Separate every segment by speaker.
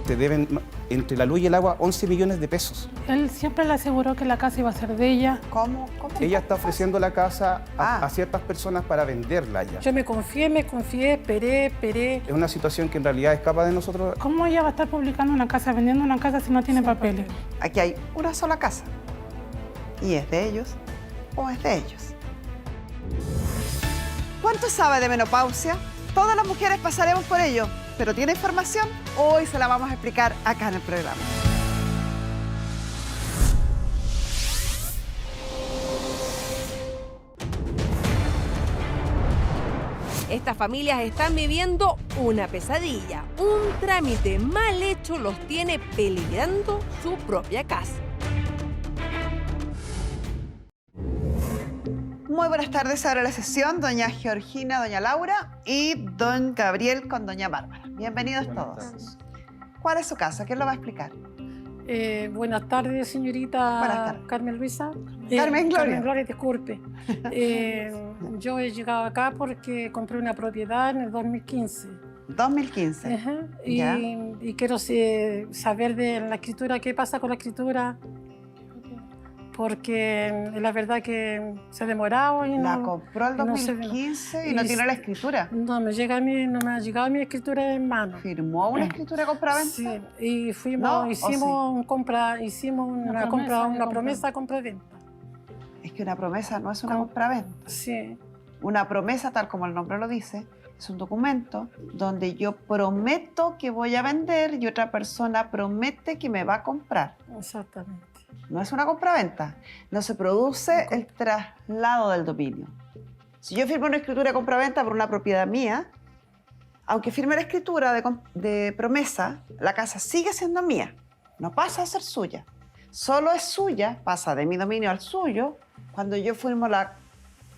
Speaker 1: te deben entre la luz y el agua 11 millones de pesos.
Speaker 2: Él siempre le aseguró que la casa iba a ser de ella.
Speaker 3: ¿Cómo?
Speaker 1: Ella está ofreciendo la casa a ciertas personas para venderla ya.
Speaker 2: Yo me confié, esperé.
Speaker 1: Es una situación que en realidad escapa de nosotros.
Speaker 2: ¿Cómo ella va a estar publicando una casa, vendiendo una casa si no tiene papeles?
Speaker 3: Aquí hay una sola casa. ¿Y es de ellos o es de ellos? ¿Cuánto sabe de menopausia? Todas las mujeres pasaremos por ello, pero ¿tiene información? Hoy se la vamos a explicar acá en el programa.
Speaker 4: Estas familias están viviendo una pesadilla. Un trámite mal hecho los tiene peligrando su propia casa.
Speaker 3: Muy buenas tardes, ahora la sesión, doña Georgina, doña Laura y don Gabriel con doña Bárbara. Bienvenidos todos.
Speaker 1: Tardes.
Speaker 3: ¿Cuál es su casa? ¿Quién lo va a explicar?
Speaker 2: Buenas tardes, señorita
Speaker 3: Buenas tardes.
Speaker 2: Carmen Luisa.
Speaker 3: Carmen Gloria.
Speaker 2: Carmen Gloria, disculpe. Yo he llegado acá porque compré una propiedad en el 2015.
Speaker 3: 2015.
Speaker 2: Ajá,
Speaker 3: Ya.
Speaker 2: y quiero saber de la escritura, qué pasa con la escritura, porque la verdad que se ha demorado y
Speaker 3: La
Speaker 2: no,
Speaker 3: compró el
Speaker 2: no se-
Speaker 3: 2015 y no tiene la escritura.
Speaker 2: no me ha llegado mi escritura en mano.
Speaker 3: ¿Firmó una escritura compraventa?
Speaker 2: Sí, y
Speaker 3: ¿No? ¿O
Speaker 2: hicimos una promesa compra-venta.
Speaker 3: Es que una promesa no es una compraventa.
Speaker 2: Sí,
Speaker 3: Una promesa, tal como el nombre lo dice, es un documento donde yo prometo que voy a vender y otra persona promete que me va a comprar.
Speaker 2: exactamente.
Speaker 3: No es una compraventa. No se produce el traslado del dominio. Si yo firmo una escritura de compraventa por una propiedad mía, aunque firme la escritura de promesa, la casa sigue siendo mía. No pasa a ser suya. Solo es suya, pasa de mi dominio al suyo, cuando yo firmo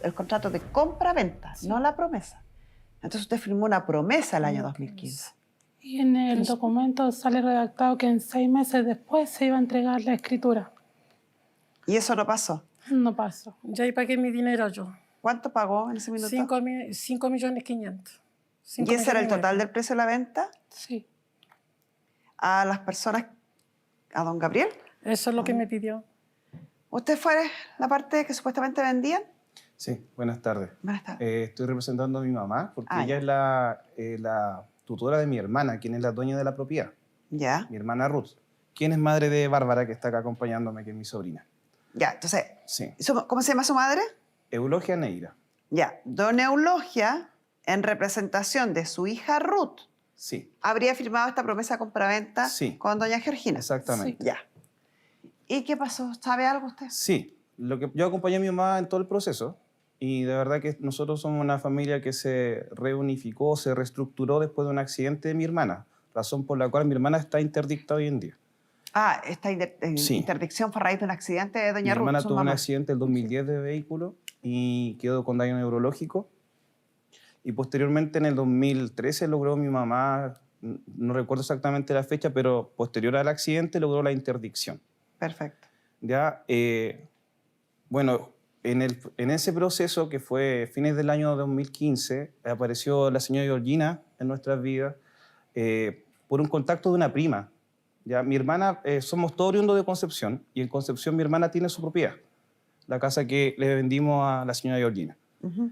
Speaker 3: el contrato de compra-venta, no la promesa. Entonces usted firmó una promesa el año 2015.
Speaker 2: Y en el documento sale redactado que en 6 meses después se iba a entregar la escritura.
Speaker 3: Y eso no pasó.
Speaker 2: No pasó. Ya ahí pagué mi dinero yo.
Speaker 3: ¿Cuánto pagó en ese minuto?
Speaker 2: 5.500.000.
Speaker 3: ¿Y ese era el total del precio de la venta?
Speaker 2: Sí,
Speaker 3: A las personas, a don Gabriel.
Speaker 2: eso es lo que me pidió.
Speaker 3: ¿Usted fue la parte que supuestamente vendían?
Speaker 1: Sí, buenas tardes.
Speaker 3: Buenas tardes.
Speaker 1: Estoy representando a mi mamá porque
Speaker 3: Ah,
Speaker 1: ella es la tutora de mi hermana, quien es la dueña de la propiedad,
Speaker 3: Ya,
Speaker 1: mi hermana Ruth, quien es madre de Bárbara, que está acá acompañándome, que es mi sobrina.
Speaker 3: ya. Entonces,
Speaker 1: Sí,
Speaker 3: ¿cómo se llama su madre?
Speaker 1: Eulogia Neira.
Speaker 3: Ya, doña Eulogia, en representación de su hija Ruth,
Speaker 1: Sí,
Speaker 3: habría firmado esta promesa de compraventa
Speaker 1: Sí.
Speaker 3: con doña Georgina.
Speaker 1: exactamente.
Speaker 3: Ya. ¿Y qué pasó? ¿Sabe algo usted?
Speaker 1: Sí, yo acompañé a mi mamá en todo el proceso y de verdad que nosotros somos una familia que se reunificó, se reestructuró después de un accidente de mi hermana, razón por la cual mi hermana está interdicta hoy en día.
Speaker 3: Ah, esta
Speaker 1: Sí.
Speaker 3: interdicción fue a raíz de un accidente de
Speaker 1: Mi
Speaker 3: doña Ruth,
Speaker 1: hermana
Speaker 3: su
Speaker 1: tuvo un
Speaker 3: mamá.
Speaker 1: accidente el 2010 de vehículo y quedó con daño neurológico. Y posteriormente, en el 2013, logró mi mamá, no recuerdo exactamente la fecha, pero posterior al accidente logró la interdicción.
Speaker 3: Perfecto.
Speaker 1: Ya, bueno, en ese proceso que fue fines del año 2015, apareció la señora Georgina en nuestras vidas por un contacto de una prima. Ya, mi hermana, somos todos oriundos de Concepción y en Concepción mi hermana tiene su propiedad, la casa que le vendimos a la señora Georgina.
Speaker 3: Ujú.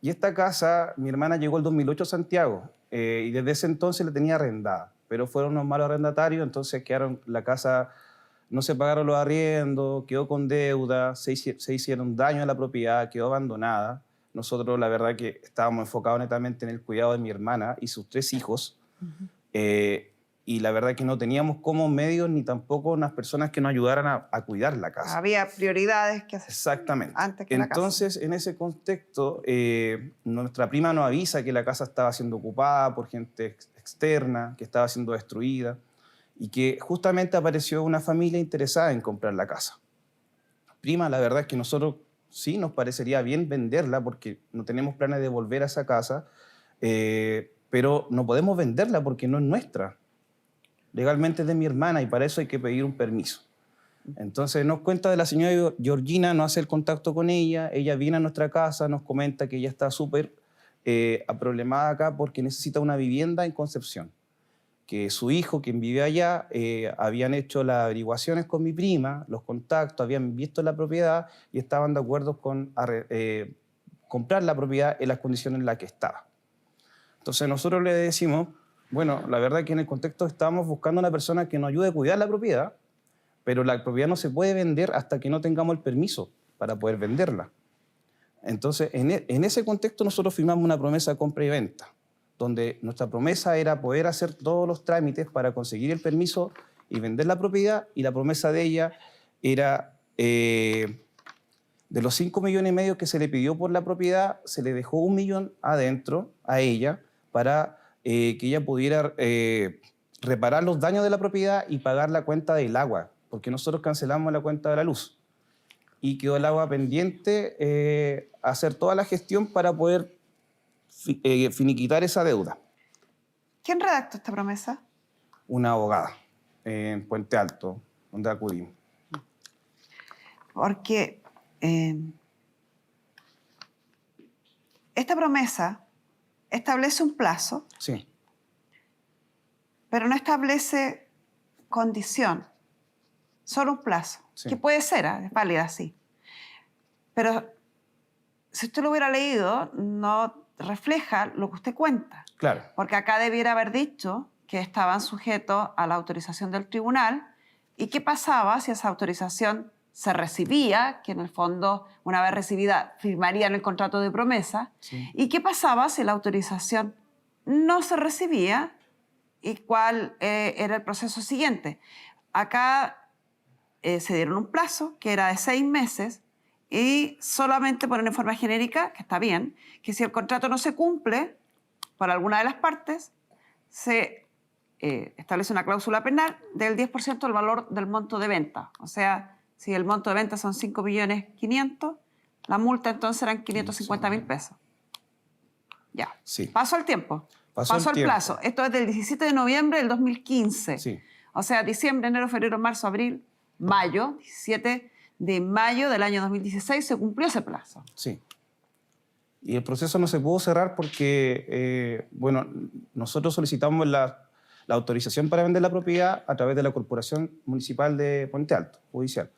Speaker 1: Y esta casa, mi hermana llegó el 2008 a Santiago y desde ese entonces la tenía arrendada, pero fueron unos malos arrendatarios, entonces la casa, no se pagaron los arriendos, quedó con deuda, se hicieron daño a la propiedad, quedó abandonada. Nosotros la verdad que estábamos enfocados netamente en el cuidado de mi hermana y sus 3 hijos. Y la verdad que no teníamos como medios ni tampoco unas personas que nos ayudaran a cuidar la casa.
Speaker 3: Había prioridades que hacer.
Speaker 1: Exactamente.
Speaker 3: Antes que la casa.
Speaker 1: Entonces, en ese contexto, nuestra prima nos avisa que la casa estaba siendo ocupada por gente externa, que estaba siendo destruida y que justamente apareció una familia interesada en comprar la casa. Prima, la verdad es que nosotros sí nos parecería bien venderla porque no tenemos planes de volver a esa casa, pero no podemos venderla porque no es nuestra. Legalmente es de mi hermana y para eso hay que pedir un permiso. Entonces nos cuenta de la señora Georgina, nos hace el contacto con ella viene a nuestra casa, nos comenta que ella está súper aproblemada acá porque necesita una vivienda en Concepción. que su hijo, quien vive allá, habían hecho las averiguaciones con mi prima, los contactos, habían visto la propiedad y estaban de acuerdo con comprar la propiedad en las condiciones en las que estaba. Entonces nosotros le decimos, bueno, la verdad es que en el contexto estábamos buscando una persona que nos ayude a cuidar la propiedad, pero la propiedad no se puede vender hasta que no tengamos el permiso para poder venderla. Entonces, en ese contexto nosotros firmamos una promesa de compra y venta, donde nuestra promesa era poder hacer todos los trámites para conseguir el permiso y vender la propiedad, y la promesa de ella era, de los 5,5 millones que se le pidió por la propiedad, se le dejó 1 millón adentro a ella para que ella pudiera reparar los daños de la propiedad y pagar la cuenta del agua, porque nosotros cancelamos la cuenta de la luz. Y quedó el agua pendiente hacer toda la gestión para poder finiquitar esa deuda.
Speaker 3: ¿Quién redactó esta promesa?
Speaker 1: Una abogada en Puente Alto, donde acudimos.
Speaker 3: Porque esta promesa establece un plazo,
Speaker 1: Sí,
Speaker 3: pero no establece condición, solo un plazo,
Speaker 1: Sí.
Speaker 3: que puede ser, es válida, sí. Pero si usted lo hubiera leído, no refleja lo que usted cuenta.
Speaker 1: claro.
Speaker 3: Porque acá debiera haber dicho que estaban sujetos a la autorización del tribunal y qué pasaba si esa autorización se recibía, que en el fondo, una vez recibida, firmarían el contrato de promesa,
Speaker 1: Sí.
Speaker 3: y qué pasaba si la autorización no se recibía y cuál era el proceso siguiente. Acá se dieron un plazo que era de 6 meses y solamente ponen en forma genérica, que está bien, que si el contrato no se cumple por alguna de las partes, se establece una cláusula penal del 10% del valor del monto de venta. O sea, si el monto de venta son 5.500.000, la multa entonces eran 550.000 pesos. Ya.
Speaker 1: Sí.
Speaker 3: Pasó el tiempo.
Speaker 1: Pasó el
Speaker 3: el
Speaker 1: tiempo.
Speaker 3: plazo. Esto es del 17 de noviembre del 2015.
Speaker 1: Sí.
Speaker 3: O sea, diciembre, enero, febrero, marzo, abril, mayo. 17 de mayo del año 2016 se cumplió ese plazo.
Speaker 1: Sí. Y el proceso no se pudo cerrar porque, bueno, nosotros solicitamos la autorización para vender la propiedad a través de la Corporación Municipal de Puente Alto, judicial.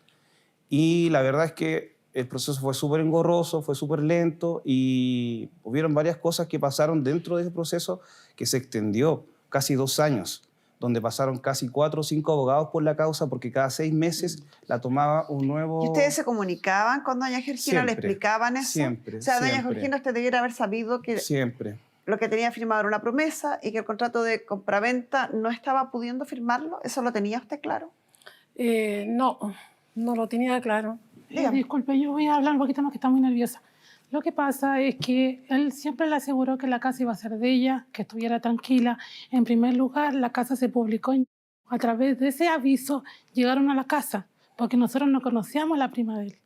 Speaker 1: Y la verdad es que el proceso fue súper engorroso, fue súper lento y hubieron varias cosas que pasaron dentro de ese proceso que se extendió casi 2 años, donde pasaron casi 4 o 5 abogados por la causa porque cada 6 meses la tomaba un nuevo...
Speaker 3: ¿Y ustedes se comunicaban con doña Georgina? ¿Le
Speaker 1: Siempre,
Speaker 3: explicaban eso?
Speaker 1: siempre,
Speaker 3: O sea, doña
Speaker 1: siempre.
Speaker 3: Georgina, usted debiera haber sabido que
Speaker 1: Siempre.
Speaker 3: lo que tenía firmado era una promesa y que el contrato de compraventa no estaba pudiendo firmarlo. ¿Eso lo tenía usted claro?
Speaker 2: No, no lo tenía claro.
Speaker 3: Dígame.
Speaker 5: Disculpe, yo voy a hablar un poquito más que está muy nerviosa. Lo que pasa es que él siempre le aseguró que la casa iba a ser de ella, que estuviera tranquila. En primer lugar, la casa se publicó a través de ese aviso, llegaron a la casa, porque nosotros no conocíamos a la prima de él.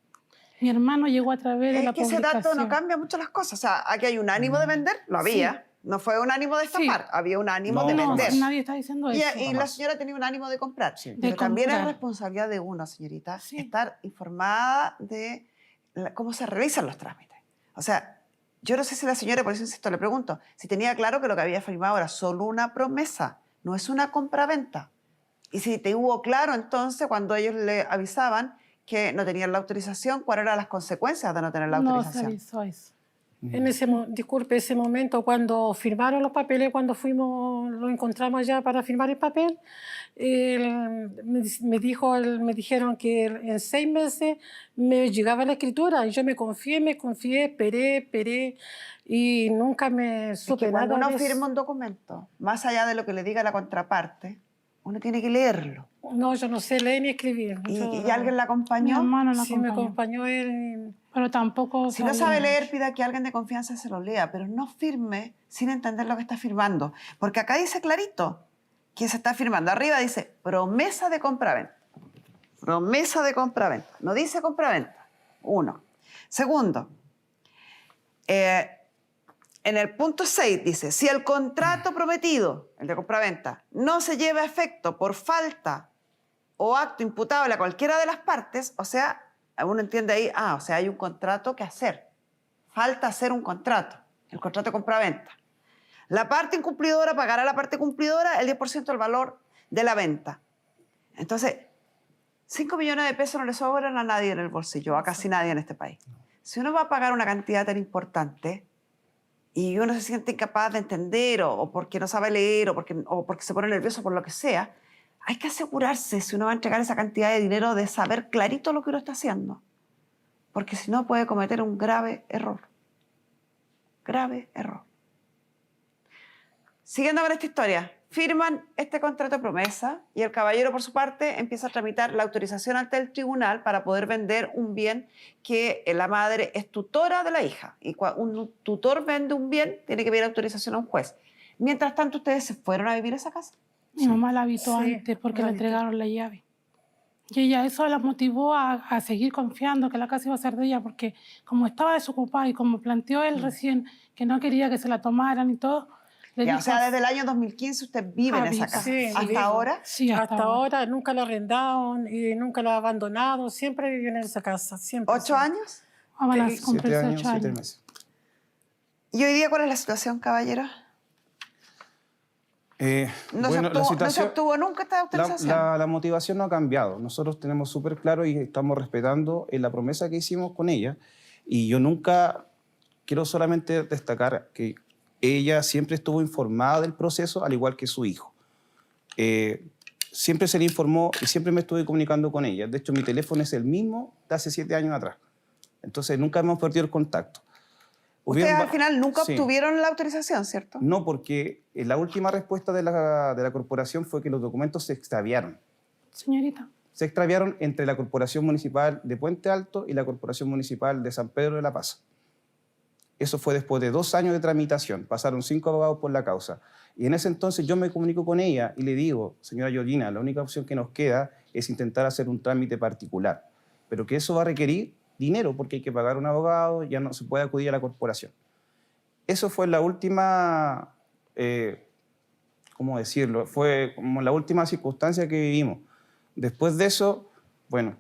Speaker 5: Mi hermano llegó a través de
Speaker 3: Es
Speaker 5: la
Speaker 3: que ese
Speaker 5: publicación.
Speaker 3: dato no cambia mucho las cosas. O sea, aquí hay un ánimo de vender, lo había. No fue un ánimo de estafar,
Speaker 5: Sí.
Speaker 3: había un ánimo
Speaker 1: No,
Speaker 3: de
Speaker 5: No,
Speaker 3: vender.
Speaker 5: nadie está diciendo
Speaker 3: Y,
Speaker 5: eso.
Speaker 3: y la
Speaker 1: Jamás.
Speaker 3: señora tenía un ánimo de comprar.
Speaker 1: Sí.
Speaker 3: Pero
Speaker 5: De
Speaker 3: también es
Speaker 5: comprar.
Speaker 3: responsabilidad de uno, señorita,
Speaker 5: Sí.
Speaker 3: estar informada de cómo se realizan los trámites. O sea, yo no sé si la señora, por eso insisto, le pregunto, si tenía claro que lo que había firmado era solo una promesa, no es una compraventa. Y si te hubo claro entonces cuando ellos le avisaban que no tenían la autorización, ¿cuáles eran las consecuencias de no tener la
Speaker 5: No se
Speaker 3: autorización?
Speaker 5: avisó eso.
Speaker 2: En disculpe, ese momento cuando firmaron los papeles, cuando fuimos, lo encontramos allá para firmar el papel, me dijeron que en 6 meses me llegaba la escritura y yo me confié, esperé y nunca me
Speaker 3: Es
Speaker 2: supe
Speaker 3: que cuando
Speaker 2: nada
Speaker 3: uno
Speaker 2: de eso.
Speaker 3: firma un documento, más allá de lo que le diga la contraparte, uno tiene que leerlo.
Speaker 2: No, yo no sé leer ni escribir.
Speaker 3: ¿Y,
Speaker 2: Yo-
Speaker 3: y alguien la
Speaker 5: Mi
Speaker 3: acompañó?
Speaker 5: hermano la
Speaker 2: Sí, me
Speaker 5: acompañó.
Speaker 2: acompañó él.
Speaker 5: Pero tampoco
Speaker 3: Si no
Speaker 5: sabía.
Speaker 3: sabe leer, pida que alguien de confianza se lo lea, pero no firme sin entender lo que está firmando. Porque acá dice clarito que se está firmando. Arriba dice promesa de compraventa. Promesa de compraventa. No dice compraventa. 1. Segundo, en el punto 6 dice, si el contrato prometido, el de compraventa, no se lleva a efecto por falta o acto imputable a cualquiera de las partes, o sea, uno entiende ahí, o sea, hay un contrato que hacer. Falta hacer un contrato, el contrato de compraventa. La parte incumplidora pagará a la parte cumplidora el 10% del valor de la venta. Entonces, 5 millones de pesos no le sobran a nadie en el bolsillo, a casi nadie en este país. Si uno va a pagar una cantidad tan importante y uno se siente incapaz de entender o porque no sabe leer o porque se pone nervioso por lo que sea, hay que asegurarse, si uno va a entregar esa cantidad de dinero, de saber clarito lo que uno está haciendo. Porque si no puede cometer un grave error. Grave error. Siguiendo con esta historia, firman este contrato de promesa y el caballero, por su parte, empieza a tramitar la autorización ante el tribunal para poder vender un bien que la madre es tutora de la hija. Y cuando un tutor vende un bien, tiene que pedir autorización a un juez. Mientras tanto, ¿ustedes se fueron a vivir a esa casa?
Speaker 5: Mi mamá la habitó
Speaker 2: Sí,
Speaker 5: antes porque
Speaker 2: la
Speaker 5: le
Speaker 2: habitó.
Speaker 5: entregaron la llave. Y ella eso la motivó a seguir confiando que la casa iba a ser de ella, porque como estaba desocupada y como planteó él recién que no quería que se la tomaran y todo, le
Speaker 3: Ya,
Speaker 5: dijo,
Speaker 3: o sea, desde el año 2015 usted vive en esa
Speaker 5: vive.
Speaker 3: casa.
Speaker 2: Sí,
Speaker 3: ¿Hasta
Speaker 2: vivo.
Speaker 3: ahora?
Speaker 5: sí,
Speaker 2: Hasta ahora nunca la arrendaron y nunca la abandonado, siempre viví en esa casa, siempre.
Speaker 3: 8 años.
Speaker 5: Van a
Speaker 1: 7
Speaker 5: cumplirse
Speaker 1: años,
Speaker 5: 8
Speaker 1: 7
Speaker 5: años.
Speaker 1: meses.
Speaker 3: ¿Y hoy día cuál es la situación, caballero? No,
Speaker 1: Bueno,
Speaker 3: no se obtuvo nunca esta autorización.
Speaker 1: la motivación no ha cambiado. Nosotros tenemos súper claro y estamos respetando la promesa que hicimos con ella. Y yo nunca, quiero solamente destacar que ella siempre estuvo informada del proceso, al igual que su hijo. Siempre se le informó y siempre me estuve comunicando con ella. De hecho, mi teléfono es el mismo de hace 7 años atrás. Entonces, nunca hemos perdido el contacto.
Speaker 3: Ustedes al final nunca
Speaker 1: Sí.
Speaker 3: obtuvieron la autorización, ¿cierto?
Speaker 1: No, porque la última respuesta de la corporación fue que los documentos se extraviaron.
Speaker 5: Señorita,
Speaker 1: Se extraviaron entre la Corporación Municipal de Puente Alto y la Corporación Municipal de San Pedro de la Paz. Eso fue después de 2 años de tramitación. Pasaron 5 abogados por la causa. Y en ese entonces yo me comunico con ella y le digo, señora Georgina, la única opción que nos queda es intentar hacer un trámite particular. Pero que eso va a requerir dinero porque hay que pagar un abogado, ya no se puede acudir a la corporación. Eso fue la última, ¿cómo decirlo? Fue como la última circunstancia que vivimos. Después de eso, bueno,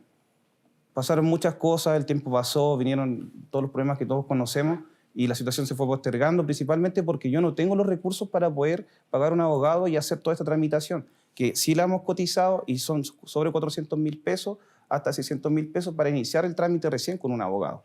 Speaker 1: pasaron muchas cosas, el tiempo pasó, vinieron todos los problemas que todos conocemos y la situación se fue postergando, principalmente porque yo no tengo los recursos para poder pagar un abogado y hacer toda esta tramitación, que sí la hemos cotizado y son sobre 400.000 pesos hasta 600.000 pesos para iniciar el trámite recién con un abogado.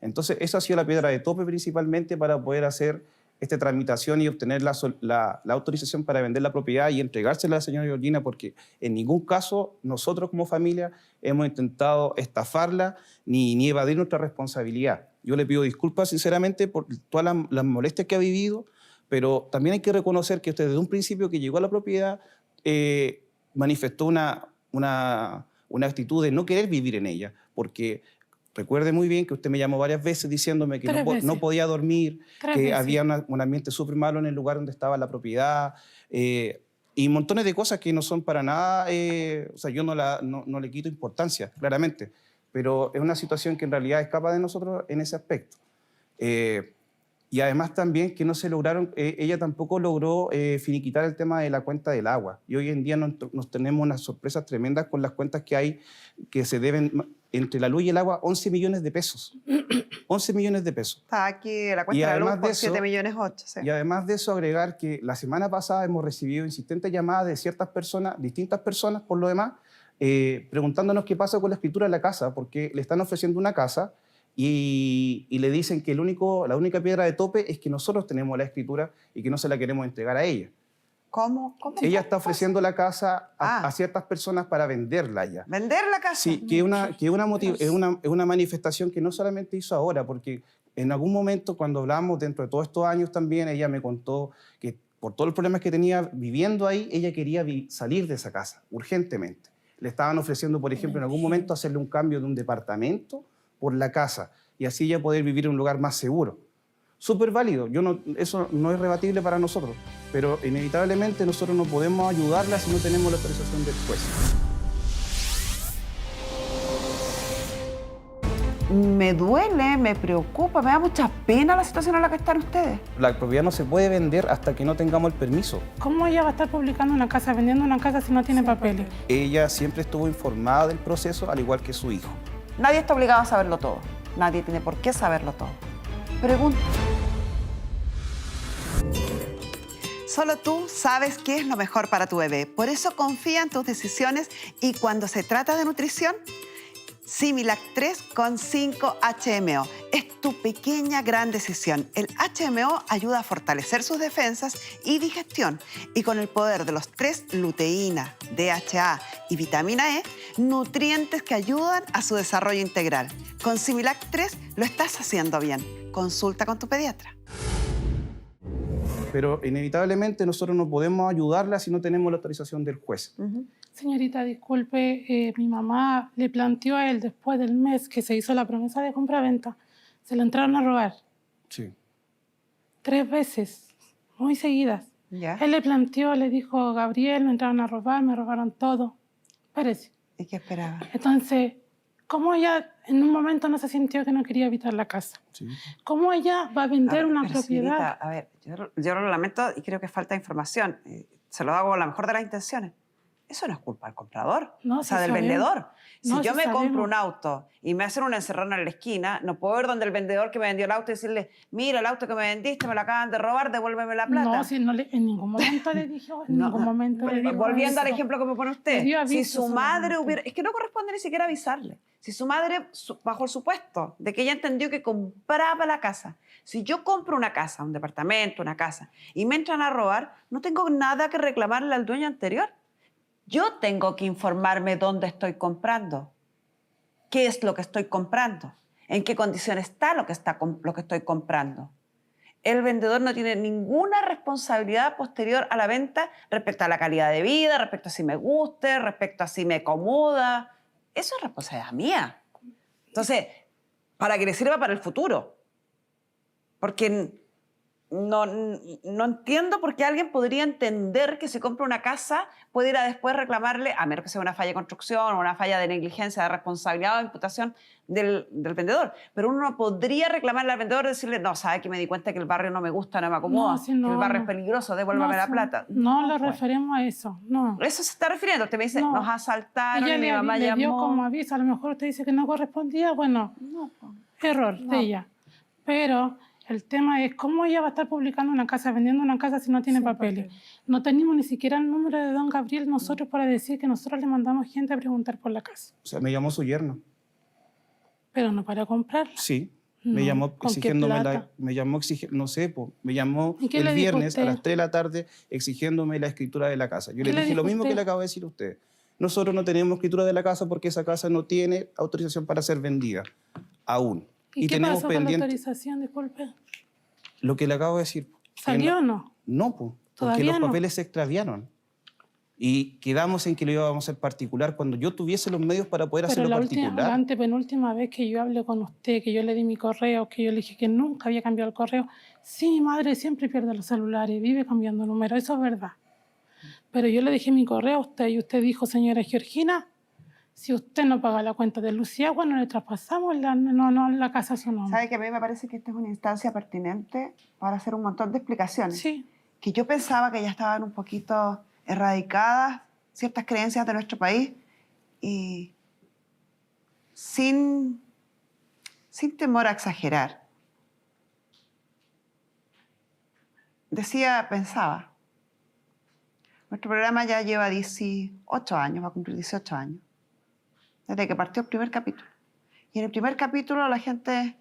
Speaker 1: Entonces, esa ha sido la piedra de tope principalmente para poder hacer esta tramitación y obtener la autorización para vender la propiedad y entregársela a la señora Georgina, porque en ningún caso nosotros como familia hemos intentado estafarla ni evadir nuestra responsabilidad. Yo le pido disculpas sinceramente por todas las molestias que ha vivido, pero también hay que reconocer que usted desde un principio que llegó a la propiedad manifestó una actitud de no querer vivir en ella, porque recuerde muy bien que usted me llamó varias veces diciéndome que no podía dormir,
Speaker 5: 3
Speaker 1: que
Speaker 5: veces.
Speaker 1: había un ambiente súper malo en el lugar donde estaba la propiedad, y montones de cosas que no son para nada, o sea, yo no le quito importancia, claramente, pero es una situación que en realidad escapa de nosotros en ese aspecto. Y además también que no se lograron, ella tampoco logró finiquitar el tema de la cuenta del agua. Y hoy en día nos tenemos unas sorpresas tremendas con las cuentas que hay, que se deben entre la luz y el agua, 11 millones de pesos. 11 millones de pesos.
Speaker 3: Está aquí la
Speaker 1: Y
Speaker 3: cuenta de la luz
Speaker 1: además
Speaker 3: por
Speaker 1: de eso-
Speaker 3: 7,8 millones. Sí.
Speaker 1: Y además de eso, agregar que la semana pasada hemos recibido insistentes llamadas de ciertas personas, distintas personas por lo demás, preguntándonos qué pasa con la escritura de la casa, porque le están ofreciendo una casa y le dicen que la única piedra de tope es que nosotros tenemos la escritura y que no se la queremos entregar a ella.
Speaker 3: ¿Cómo?
Speaker 1: Ella está ofreciendo la casa
Speaker 3: Ah.
Speaker 1: a ciertas personas para venderla ya.
Speaker 3: ¿Vender la casa?
Speaker 1: Sí, que es una manifestación que no solamente hizo ahora, porque en algún momento cuando hablamos dentro de todos estos años también, ella me contó que por todos los problemas que tenía viviendo ahí, ella quería salir de esa casa urgentemente. Le estaban ofreciendo, por ejemplo, en algún momento hacerle un cambio de un departamento por la casa y así ella poder vivir en un lugar más seguro. Súper válido, eso no es rebatible para nosotros, pero inevitablemente nosotros no podemos ayudarla si no tenemos la autorización del juez.
Speaker 3: Me duele, me preocupa, me da mucha pena la situación en la que están ustedes.
Speaker 1: La propiedad no se puede vender hasta que no tengamos el permiso.
Speaker 5: ¿cómo ella va a estar publicando una casa, vendiendo una casa si no tiene papeles?
Speaker 1: Ella siempre estuvo informada del proceso, al igual que su hijo.
Speaker 3: Nadie está obligado a saberlo todo. Nadie tiene por qué saberlo todo. Pregunto. Solo tú sabes qué es lo mejor para tu bebé. Por eso confía en tus decisiones y cuando se trata de nutrición, Similac 3 con 5 HMO. Es tu pequeña gran decisión. El HMO ayuda a fortalecer sus defensas y digestión. Y con el poder de los 3 luteína, DHA y vitamina E, nutrientes que ayudan a su desarrollo integral. Con Similac 3 lo estás haciendo bien. Consulta con tu pediatra.
Speaker 1: Pero inevitablemente nosotros no podemos ayudarla si no tenemos la autorización del juez.
Speaker 5: Señorita, disculpe, mi mamá le planteó a él después del mes que se hizo la promesa de compra-venta, se lo entraron a robar
Speaker 1: Sí.
Speaker 5: 3 veces, muy seguidas.
Speaker 3: ¿Ya?
Speaker 5: Él le planteó, le dijo, Gabriel, me entraron a robar, me robaron todo. Parece.
Speaker 3: ¿Y qué esperaba?
Speaker 5: Entonces, ¿cómo ella en un momento no se sintió que no quería evitar la casa?
Speaker 1: Sí.
Speaker 5: ¿Cómo ella va a vender una
Speaker 3: Pero,
Speaker 5: propiedad?
Speaker 3: señorita, a ver, yo lo lamento y creo que falta información. Se lo hago con la mejor de las intenciones. Eso no es culpa del comprador,
Speaker 5: No,
Speaker 3: o sea,
Speaker 5: sí
Speaker 3: del
Speaker 5: sabemos.
Speaker 3: vendedor. Si
Speaker 5: No,
Speaker 3: yo
Speaker 5: sí
Speaker 3: me compro
Speaker 5: sabemos.
Speaker 3: un auto y me hacen una encerrona en la esquina, no puedo ir donde el vendedor que me vendió el auto y decirle, mira, el auto que me vendiste me lo acaban de robar, devuélveme la plata.
Speaker 5: No, si no en ningún momento le dijo, en
Speaker 3: No,
Speaker 5: ningún momento le dijo
Speaker 3: Volviendo al
Speaker 5: eso.
Speaker 3: ejemplo que me pone usted,
Speaker 5: Le dio
Speaker 3: si
Speaker 5: aviso
Speaker 3: su madre
Speaker 5: solamente.
Speaker 3: hubiera... Es que no corresponde ni siquiera avisarle. Si su madre, bajo el supuesto de que ella entendió que compraba la casa, si yo compro una casa, un departamento, una casa, y me entran a robar, no tengo nada que reclamarle al dueño anterior. Yo tengo que informarme dónde estoy comprando, qué es lo que estoy comprando, en qué condiciones está lo que estoy comprando. El vendedor no tiene ninguna responsabilidad posterior a la venta respecto a la calidad de vida, respecto a si me guste, respecto a si me acomoda. Eso es responsabilidad mía. Entonces, para que le sirva para el futuro. Porque no entiendo por qué alguien podría entender que si compra una casa puede ir a después reclamarle, a menos que sea una falla de construcción o una falla de negligencia, de responsabilidad o imputación del vendedor. Pero uno no podría reclamarle al vendedor y decirle, no, sabe que me di cuenta que el barrio no me gusta, no me acomoda,
Speaker 5: No, sí, no,
Speaker 3: que el barrio
Speaker 5: no.
Speaker 3: es peligroso, devuélvame la plata.
Speaker 5: No lo
Speaker 3: pues.
Speaker 5: referimos a eso, no.
Speaker 3: Eso se está refiriendo. Usted me dice,
Speaker 5: No.
Speaker 3: nos asaltaron,
Speaker 5: Ella
Speaker 3: y mi mamá
Speaker 5: le dio
Speaker 3: llamó.
Speaker 5: como aviso, a lo mejor usted dice que no correspondía, bueno,
Speaker 3: No, pues.
Speaker 5: error de ella. Pero el tema es cómo ella va a estar publicando una casa, vendiendo una casa si no tiene papeles. No tenemos ni siquiera el número de don Gabriel nosotros para decir que nosotros le mandamos gente a preguntar por la casa,
Speaker 1: O sea, me llamó su yerno.
Speaker 5: pero no para comprar.
Speaker 1: Sí.
Speaker 5: No,
Speaker 1: Me llamó
Speaker 5: ¿con qué
Speaker 1: exigiéndome
Speaker 5: plata?
Speaker 1: no sé, me llamó
Speaker 5: ¿Y qué
Speaker 1: el
Speaker 5: le dijo
Speaker 1: viernes a
Speaker 5: usted?
Speaker 1: las 3 de la tarde exigiéndome la escritura de la casa. Yo
Speaker 5: ¿Qué
Speaker 1: le
Speaker 5: le
Speaker 1: dije lo
Speaker 5: dijo
Speaker 1: mismo que
Speaker 5: usted?
Speaker 1: le acabo de decir a usted. Nosotros no tenemos escritura de la casa porque esa casa no tiene autorización para ser vendida aún.
Speaker 5: ¿Y qué
Speaker 1: tenemos
Speaker 5: pasó con la
Speaker 1: pendiente
Speaker 5: autorización? Disculpe.
Speaker 1: lo que le acabo de decir.
Speaker 5: ¿Salió o no?
Speaker 1: No, pues, porque
Speaker 5: ¿Todavía
Speaker 1: los
Speaker 5: no?
Speaker 1: papeles se extraviaron. Y quedamos en que lo íbamos a hacer particular cuando yo tuviese los medios para poder
Speaker 5: Pero
Speaker 1: hacerlo
Speaker 5: la
Speaker 1: particular.
Speaker 5: antepenúltima vez que yo hablé con usted, que yo le di mi correo, que yo le dije que nunca había cambiado el correo, sí, mi madre siempre pierde los celulares, vive cambiando números, eso es verdad. Pero yo le dije mi correo a usted y usted dijo, señora Georgina, si usted no paga la cuenta de luz y agua, no le traspasamos la casa a su nombre.
Speaker 3: ¿Sabe que a mí me parece que esta es una instancia pertinente para hacer un montón de explicaciones?
Speaker 5: Sí,
Speaker 3: Que yo pensaba que ya estaban un poquito erradicadas ciertas creencias de nuestro país y sin temor a exagerar. Pensaba, nuestro programa ya lleva 18 años, va a cumplir 18 años, desde que partió el primer capítulo. Y en el primer capítulo la gente,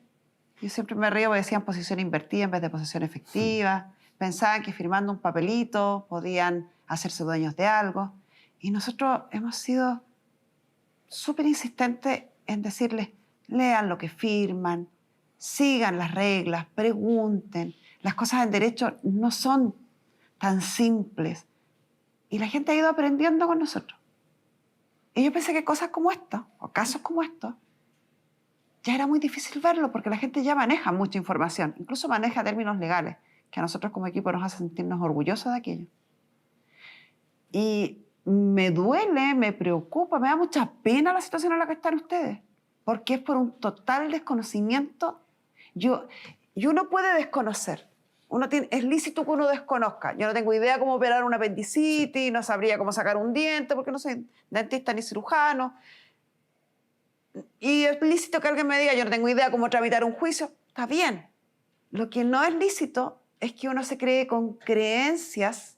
Speaker 3: yo siempre me río porque decían posición invertida en vez de posición efectiva, pensaban que firmando un papelito podían hacerse dueños de algo. Y nosotros hemos sido súper insistentes en decirles, lean lo que firman, sigan las reglas, pregunten. Las cosas en derecho no son tan simples. Y la gente ha ido aprendiendo con nosotros. Y yo pensé que cosas como esta, o casos como estos, ya era muy difícil verlo porque la gente ya maneja mucha información, incluso maneja términos legales, que a nosotros como equipo nos hace sentirnos orgullosos de aquello. Y me duele, me preocupa, me da mucha pena la situación en la que están ustedes, porque es por un total desconocimiento. Y uno puede desconocer. Es lícito que uno desconozca. Yo no tengo idea cómo operar una apendicitis, no sabría cómo sacar un diente, porque no soy dentista ni cirujano. Y es lícito que alguien me diga, yo no tengo idea cómo tramitar un juicio. Está bien. Lo que no es lícito es que uno se cree con creencias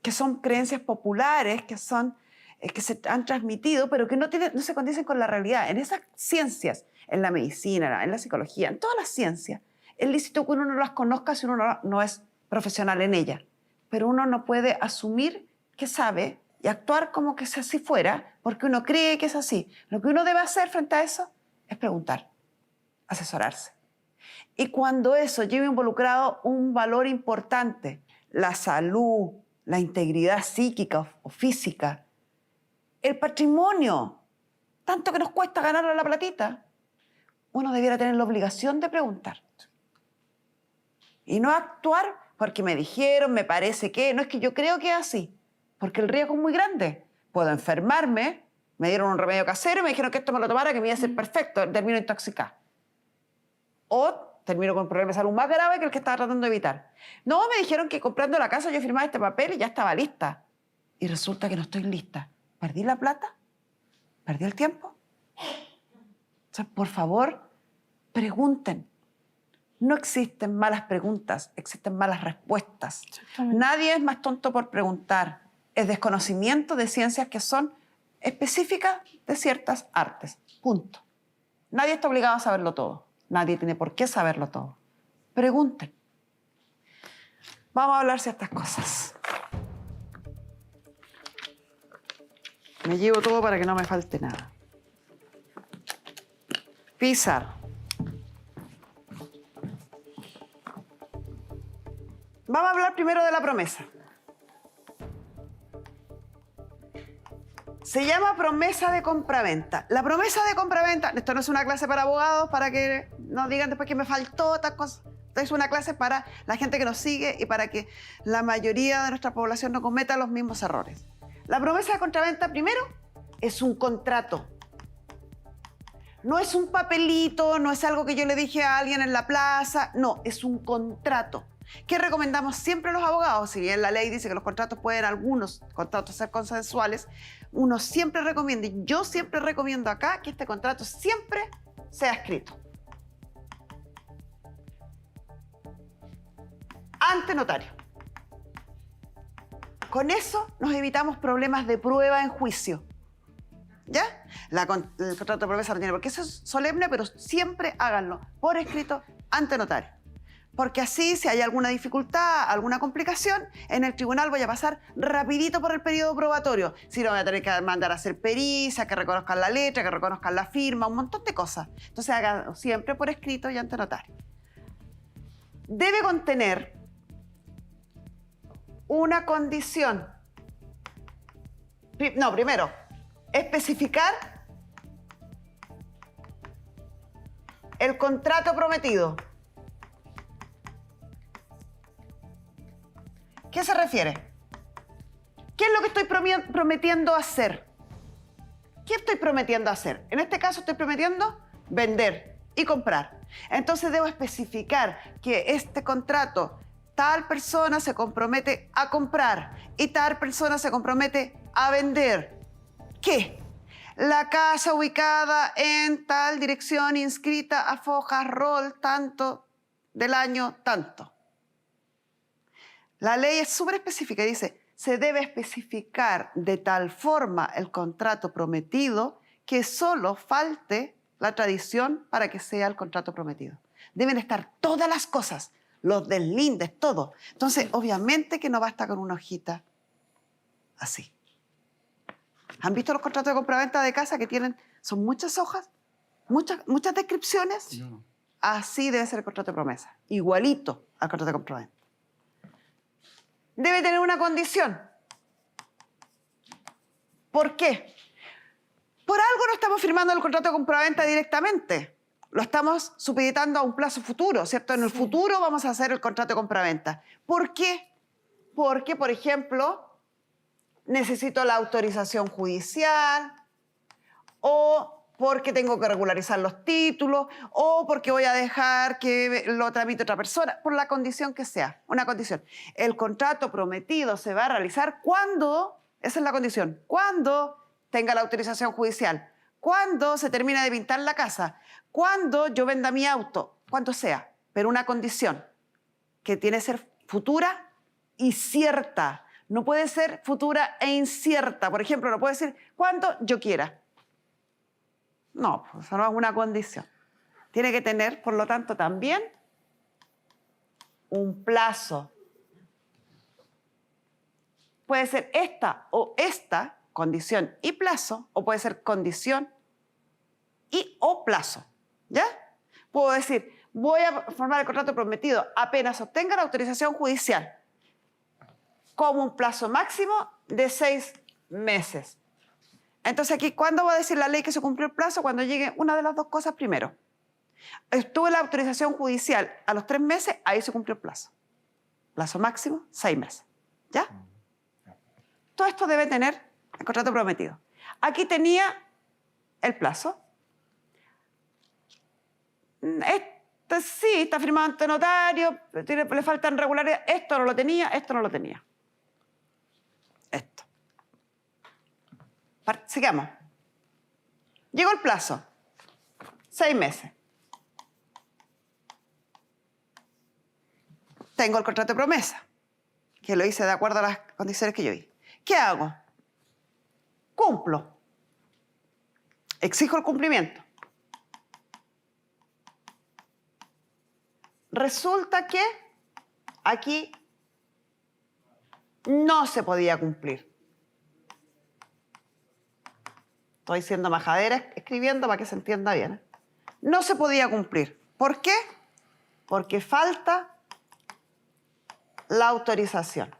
Speaker 3: que son creencias populares, que se han transmitido, pero que no se condicen con la realidad. En esas ciencias, en la medicina, en la psicología, en todas las ciencias, es lícito que uno no las conozca si uno no es profesional en ellas. Pero uno no puede asumir que sabe y actuar como que si así fuera, porque uno cree que es así. Lo que uno debe hacer frente a eso es preguntar, asesorarse. Y cuando eso lleva involucrado un valor importante, la salud, la integridad psíquica o física, el patrimonio, tanto que nos cuesta ganar la platita, uno debiera tener la obligación de preguntar. Y no actuar porque me dijeron, me parece que, no es que yo creo que es así, porque el riesgo es muy grande. Puedo enfermarme, me dieron un remedio casero y me dijeron que esto me lo tomara, que me iba a ser perfecto, termino intoxicada. O termino con un problema de salud más grave que el que estaba tratando de evitar. No, me dijeron que comprando la casa yo firmaba este papel y ya estaba lista. Y resulta que no estoy lista. ¿Perdí la plata? ¿Perdí el tiempo? O sea, por favor, pregunten. No existen malas preguntas, existen malas respuestas. Nadie es más tonto por preguntar. Es desconocimiento de ciencias que son específicas de ciertas artes. Punto. Nadie está obligado a saberlo todo. Nadie tiene por qué saberlo todo. Pregunten. Vamos a hablar de estas cosas. Me llevo todo para que no me falte nada. Pizarro. Vamos a hablar primero de la promesa. Se llama promesa de compraventa. La promesa de compraventa, esto no es una clase para abogados, para que no digan después que me faltó tal cosa. Esto es una clase para la gente que nos sigue y para que la mayoría de nuestra población no cometa los mismos errores. La promesa de compraventa, primero, es un contrato. No es un papelito, no es algo que yo le dije a alguien en la plaza, no, es un contrato. ¿Qué recomendamos siempre los abogados? Si bien la ley dice que los contratos pueden, algunos contratos ser consensuales, uno siempre recomienda, y yo siempre recomiendo acá, que este contrato siempre sea escrito. Ante notario. Con eso nos evitamos problemas de prueba en juicio. ¿Ya? El contrato de promesa no tiene por qué ser solemne, pero siempre háganlo por escrito ante notario. Porque así, si hay alguna dificultad, alguna complicación, en el tribunal voy a pasar rapidito por el periodo probatorio. Si no, voy a tener que mandar a hacer pericia, que reconozcan la letra, que reconozcan la firma, un montón de cosas. Entonces, háganlo siempre por escrito y ante notario. Debe contener una condición. No, primero, especificar el contrato prometido. ¿Qué se refiere? ¿Qué es lo que estoy prometiendo hacer? ¿Qué estoy prometiendo hacer? En este caso estoy prometiendo vender y comprar. Entonces debo especificar que este contrato, tal persona se compromete a comprar y tal persona se compromete a vender. ¿Qué? La casa ubicada en tal dirección, inscrita a Fojas Rol, tanto del año tanto. La ley es súper específica y dice, se debe especificar de tal forma el contrato prometido que solo falte la tradición para que sea el contrato prometido. Deben estar todas las cosas, los deslindes, todo. Entonces, obviamente que no basta con una hojita así. ¿Han visto los contratos de compraventa de casa que son muchas hojas, muchas descripciones?
Speaker 1: No.
Speaker 3: Así debe ser el contrato de promesa, igualito al contrato de compraventa. Debe tener una condición. ¿Por qué? Por algo no estamos firmando el contrato de compraventa directamente. Lo estamos supeditando a un plazo futuro, ¿cierto? En el futuro vamos a hacer el contrato de compraventa. ¿Por qué? Porque, por ejemplo, necesito la autorización judicial, o porque tengo que regularizar los títulos, o porque voy a dejar que lo tramite otra persona, por la condición que sea, una condición. El contrato prometido se va a realizar cuando, esa es la condición, cuando tenga la autorización judicial, cuando se termine de pintar la casa, cuando yo venda mi auto, cuando sea. pero una condición que tiene que ser futura y cierta. No puede ser futura e incierta. Por ejemplo, no puede decir cuando yo quiera. No, pues eso no es una condición. Tiene que tener, por lo tanto, también un plazo. Puede ser esta o esta, condición y plazo, o puede ser condición y o plazo. ¿Ya? Puedo decir, voy a formar el contrato prometido apenas obtenga la autorización judicial, como un plazo máximo de 6 meses. Entonces aquí, ¿cuándo va a decir la ley que se cumplió el plazo? Cuando llegue una de las dos cosas primero. Estuve la autorización judicial a los 3 meses, ahí se cumplió el plazo. Plazo máximo, 6 meses. ¿Ya? Todo esto debe tener el contrato prometido. Aquí tenía el plazo. Este sí, está firmado ante notario, le faltan regularidades. Esto no lo tenía, esto no lo tenía. Esto. Sigamos. Llegó el plazo. 6 meses. Tengo el contrato de promesa, que lo hice de acuerdo a las condiciones que yo vi. ¿Qué hago? Cumplo. Exijo el cumplimiento. Resulta que aquí no se podía cumplir. Estoy siendo majadera escribiendo para que se entienda bien, ¿eh? No se podía cumplir. ¿Por qué? Porque falta la autorización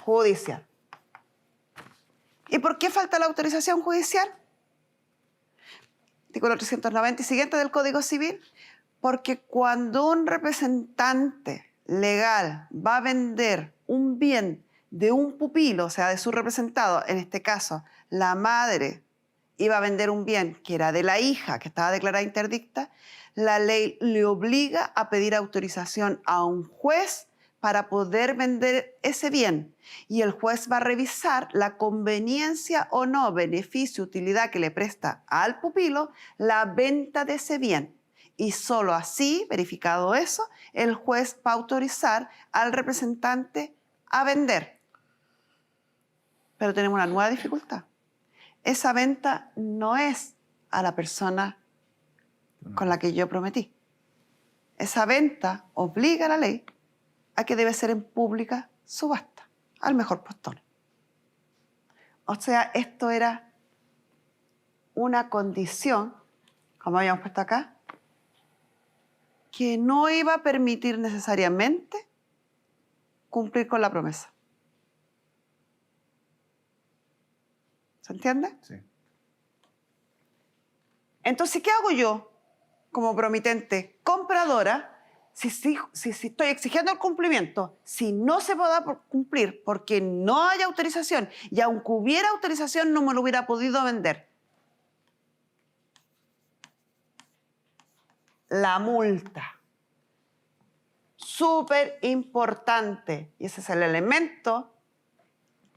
Speaker 3: judicial. ¿Y por qué falta la autorización judicial? Artículo 390 y siguiente del Código Civil. Porque cuando un representante legal va a vender un bien de un pupilo, o sea, de su representado, en este caso, la madre iba a vender un bien que era de la hija, que estaba declarada interdicta, la ley le obliga a pedir autorización a un juez para poder vender ese bien. Y el juez va a revisar la conveniencia o no, beneficio, utilidad que le presta al pupilo la venta de ese bien. Y solo así, verificado eso, el juez va a autorizar al representante a vender. Pero tenemos una nueva dificultad. Esa venta no es a la persona con la que yo prometí. Esa venta obliga a la ley a que debe ser en pública subasta, al mejor postor. O sea, esto era una condición, como habíamos puesto acá, que no iba a permitir necesariamente cumplir con la promesa. ¿Se entiende?
Speaker 1: Sí.
Speaker 3: Entonces, ¿qué hago yo como promitente compradora si estoy exigiendo el cumplimiento? Si no se puede cumplir porque no hay autorización y aunque hubiera autorización no me lo hubiera podido vender. La multa. Súper importante. Y ese es el elemento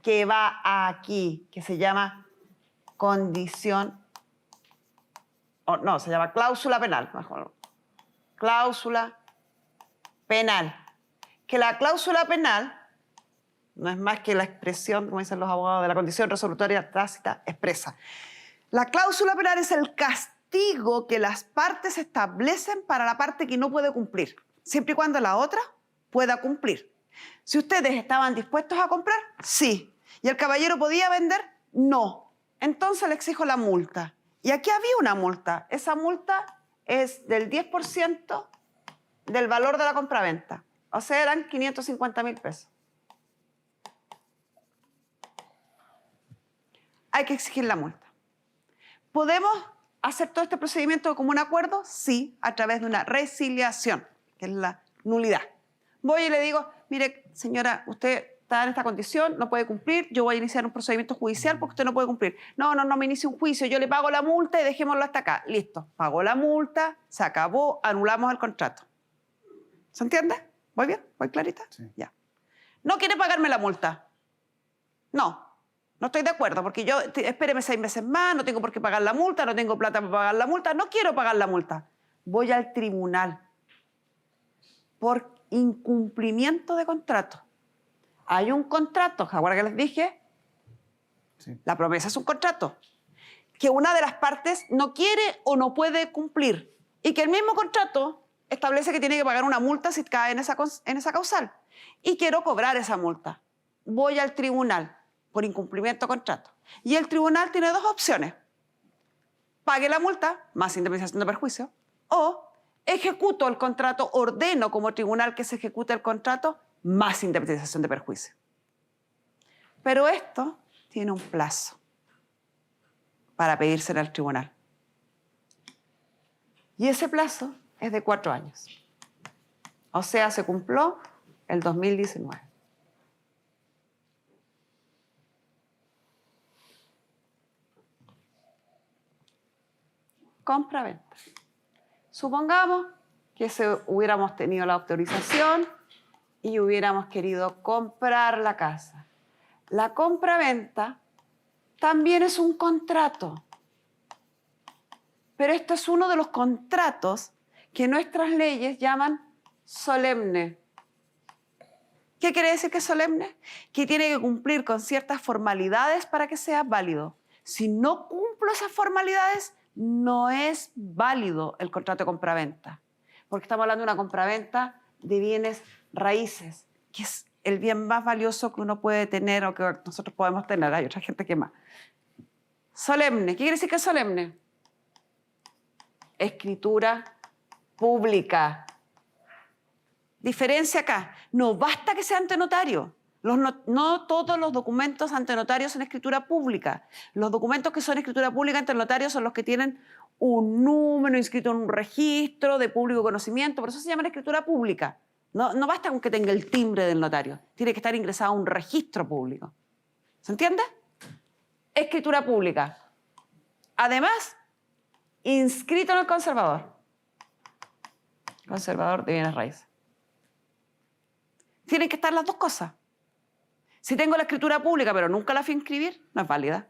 Speaker 3: que va aquí, que se llama condición, o no, se llama cláusula penal, mejor. Cláusula penal. Que la cláusula penal no es más que la expresión, como dicen los abogados, de la condición resolutoria tácita expresa. La cláusula penal es el castigo que las partes establecen para la parte que no puede cumplir, siempre y cuando la otra pueda cumplir. Si ustedes estaban dispuestos a comprar, sí. ¿Y el caballero podía vender? No. Entonces le exijo la multa. Y aquí había una multa. Esa multa es del 10% del valor de la compraventa. O sea, eran 550.000 pesos. Hay que exigir la multa. ¿Podemos hacer todo este procedimiento como un acuerdo? Sí, a través de una resiliación, que es la nulidad. Voy y le digo, mire, señora, usted está en esta condición, no puede cumplir, yo voy a iniciar un procedimiento judicial porque usted no puede cumplir. No me inicie un juicio, yo le pago la multa y dejémoslo hasta acá. Listo, pagó la multa, se acabó, anulamos el contrato. ¿Se entiende? ¿Voy bien? ¿Voy clarita?
Speaker 1: Sí.
Speaker 3: Ya. ¿No quiere pagarme la multa? No estoy de acuerdo porque yo, espéreme 6 meses más, no tengo por qué pagar la multa, no tengo plata para pagar la multa, no quiero pagar la multa. Voy al tribunal. por incumplimiento de contrato. Hay un contrato, ahora que les dije,
Speaker 1: Sí.
Speaker 3: la promesa es un contrato, que una de las partes no quiere o no puede cumplir y que el mismo contrato establece que tiene que pagar una multa si cae en esa causal. Y quiero cobrar esa multa. Voy al tribunal por incumplimiento de contrato. Y el tribunal tiene dos opciones. Pague la multa, más indemnización de perjuicio, o ejecuto el contrato, ordeno como tribunal que se ejecute el contrato, más indemnización de perjuicio. Pero esto tiene un plazo para pedírselo al tribunal. Y ese plazo es de 4 años. O sea, se cumplió el 2019. Compra-venta. Supongamos que hubiéramos tenido la autorización y hubiéramos querido comprar la casa. La compra-venta también es un contrato. Pero esto es uno de los contratos que nuestras leyes llaman solemne. ¿Qué quiere decir que es solemne? Que tiene que cumplir con ciertas formalidades para que sea válido. Si no cumplo esas formalidades, no es válido el contrato de compraventa. Porque estamos hablando de una compraventa de bienes raíces, que es el bien más valioso que uno puede tener o que nosotros podemos tener. Hay otra gente que más. Solemne. ¿Qué quiere decir que es solemne? Escritura pública. Diferencia acá. No basta que sea ante notario. No todos los documentos ante notario son escritura pública. Los documentos que son escritura pública ante notario son los que tienen un número inscrito en un registro de público conocimiento. Por eso se llama escritura pública. No basta con que tenga el timbre del notario. Tiene que estar ingresado a un registro público. ¿Se entiende? Escritura pública. Además, inscrito en el conservador. Conservador de bienes raíces. Tienen que estar las dos cosas. Si tengo la escritura pública pero nunca la fui a inscribir, no es válida.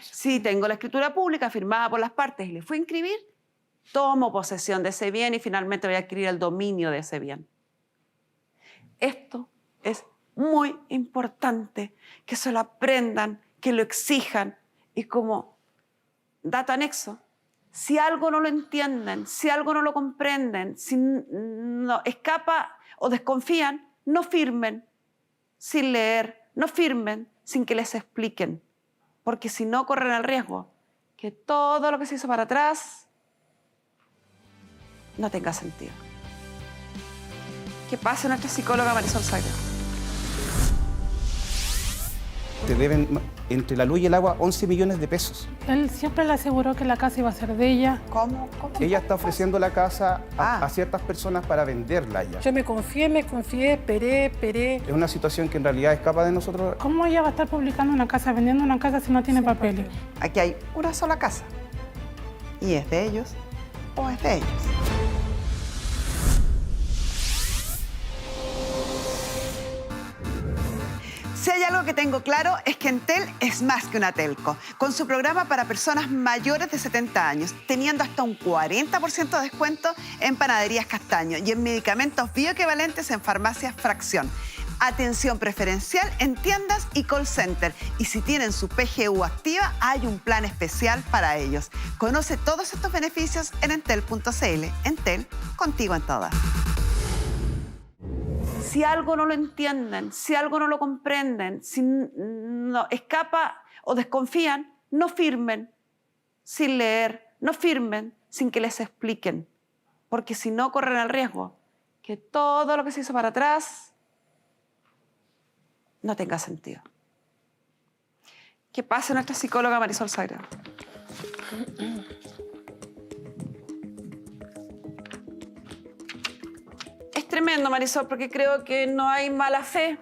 Speaker 3: Si tengo la escritura pública firmada por las partes y le fui a inscribir, tomo posesión de ese bien y finalmente voy a adquirir el dominio de ese bien. Esto es muy importante, que se lo aprendan, que lo exijan y como dato anexo, si algo no lo entienden, si algo no lo comprenden, si no escapa o desconfían, no firmen sin leer, no firmen sin que les expliquen, porque si no corren el riesgo que todo lo que se hizo para atrás no tenga sentido. ¿Qué pasa nuestra psicóloga Marisol Sagredo?
Speaker 1: Te deben entre la luz y el agua 11 millones de pesos.
Speaker 5: Él siempre le aseguró que la casa iba a ser de ella.
Speaker 3: ¿Cómo?
Speaker 1: Ella está ofreciendo la casa a ciertas personas para venderla ya.
Speaker 2: Yo me confié, esperé.
Speaker 1: Es una situación que en realidad escapa de nosotros.
Speaker 5: ¿Cómo ella va a estar publicando una casa, vendiendo una casa si no tiene papeles?
Speaker 3: Aquí hay una sola casa. ¿Y es de ellos o es de ellos? Si hay algo que tengo claro es que Entel es más que una telco. Con su programa para personas mayores de 70 años, teniendo hasta un 40% de descuento en panaderías Castaño y en medicamentos bioequivalentes en farmacias Fracción. Atención preferencial en tiendas y call center. Y si tienen su PGU activa, hay un plan especial para ellos. Conoce todos estos beneficios en entel.cl. Entel, contigo en todas. Si algo no lo entienden, si algo no lo comprenden, si no escapa o desconfían, no firmen sin leer, no firmen sin que les expliquen, porque si no corren el riesgo que todo lo que se hizo para atrás no tenga sentido. ¿Qué pasa nuestra psicóloga Marisol Sagredo? Es tremendo, Marisol, porque creo que no hay mala fe,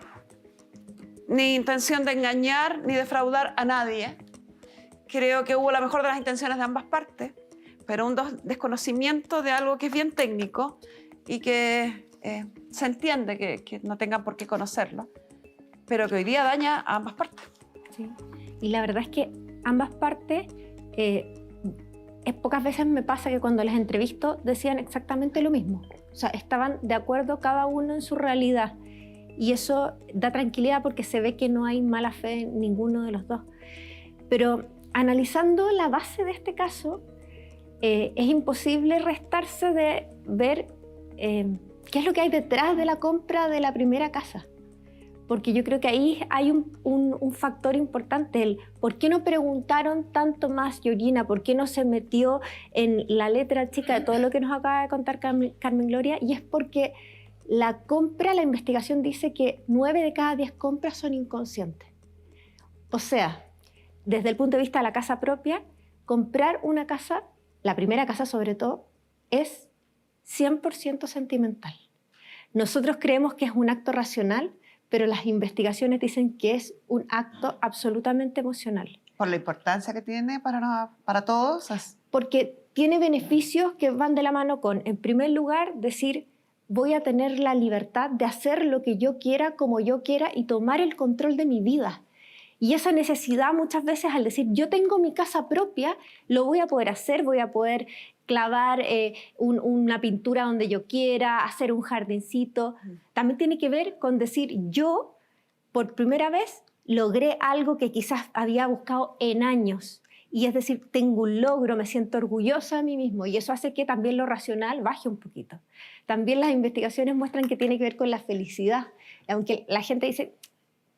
Speaker 3: ni intención de engañar, ni defraudar a nadie. Creo que hubo la mejor de las intenciones de ambas partes, pero un desconocimiento de algo que es bien técnico y que se entiende que no tengan por qué conocerlo, pero que hoy día daña a ambas partes.
Speaker 6: Sí. Y la verdad es que ambas partes, pocas veces me pasa que cuando les entrevisto decían exactamente lo mismo. O sea, estaban de acuerdo cada uno en su realidad. Y eso da tranquilidad porque se ve que no hay mala fe en ninguno de los dos. Pero analizando la base de este caso, es imposible restarse de ver qué es lo que hay detrás de la compra de la primera casa. Porque yo creo que ahí hay un factor importante, el por qué no preguntaron tanto más Georgina, por qué no se metió en la letra chica de todo lo que nos acaba de contar Carmen Gloria, y es porque la compra, la investigación dice que 9 de cada 10 compras son inconscientes. O sea, desde el punto de vista de la casa propia, comprar una casa, la primera casa sobre todo, es 100% sentimental. Nosotros creemos que es un acto racional, pero las investigaciones dicen que es un acto absolutamente emocional.
Speaker 3: Por la importancia que tiene para todos.
Speaker 6: Porque tiene beneficios que van de la mano con, en primer lugar, decir, voy a tener la libertad de hacer lo que yo quiera, como yo quiera, y tomar el control de mi vida. Y esa necesidad muchas veces al decir, yo tengo mi casa propia, lo voy a poder hacer, voy a poder clavar una pintura donde yo quiera, hacer un jardincito. También tiene que ver con decir, yo por primera vez logré algo que quizás había buscado en años. Y es decir, tengo un logro, me siento orgullosa de mí mismo y eso hace que también lo racional baje un poquito. También las investigaciones muestran que tiene que ver con la felicidad. Aunque la gente dice,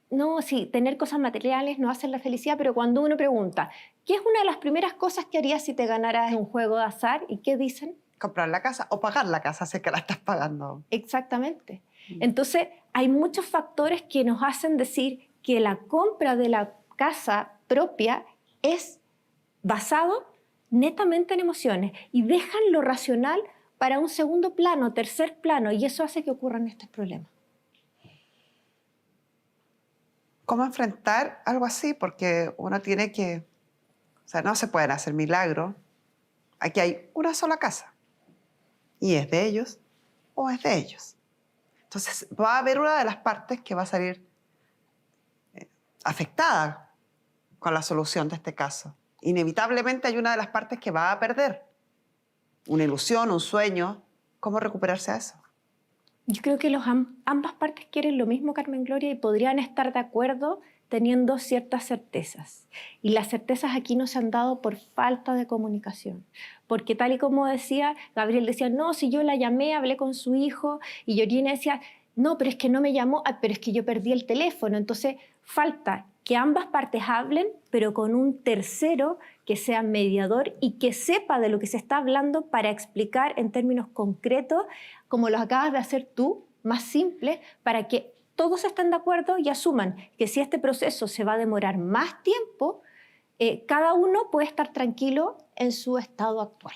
Speaker 6: no, sí, tener cosas materiales no hace la felicidad, pero cuando uno pregunta, ¿qué es una de las primeras cosas que harías si te ganaras un juego de azar? ¿Y qué dicen?
Speaker 3: Comprar la casa o pagar la casa si es que la estás pagando.
Speaker 6: Exactamente. Entonces, hay muchos factores que nos hacen decir que la compra de la casa propia es basado netamente en emociones y dejan lo racional para un segundo plano, tercer plano, y eso hace que ocurran estos problemas.
Speaker 3: ¿Cómo enfrentar algo así? Porque uno tiene que... O sea, no se pueden hacer milagros. Aquí hay una sola casa. Y es de ellos o es de ellos. Entonces, va a haber una de las partes que va a salir afectada con la solución de este caso. Inevitablemente hay una de las partes que va a perder. Una ilusión, un sueño. ¿Cómo recuperarse a eso?
Speaker 6: Yo creo que ambas partes quieren lo mismo, Carmen Gloria, y podrían estar de acuerdo teniendo ciertas certezas. Y las certezas aquí no se han dado por falta de comunicación. Porque tal y como decía, Gabriel decía, no, si yo la llamé, hablé con su hijo, y Georgina decía, no, pero es que no me llamó, pero es que yo perdí el teléfono. Entonces, falta que ambas partes hablen, pero con un tercero que sea mediador y que sepa de lo que se está hablando para explicar en términos concretos, como los acabas de hacer tú, más simple, para que todos estén de acuerdo y asuman que si este proceso se va a demorar más tiempo, cada uno puede estar tranquilo en su estado actual.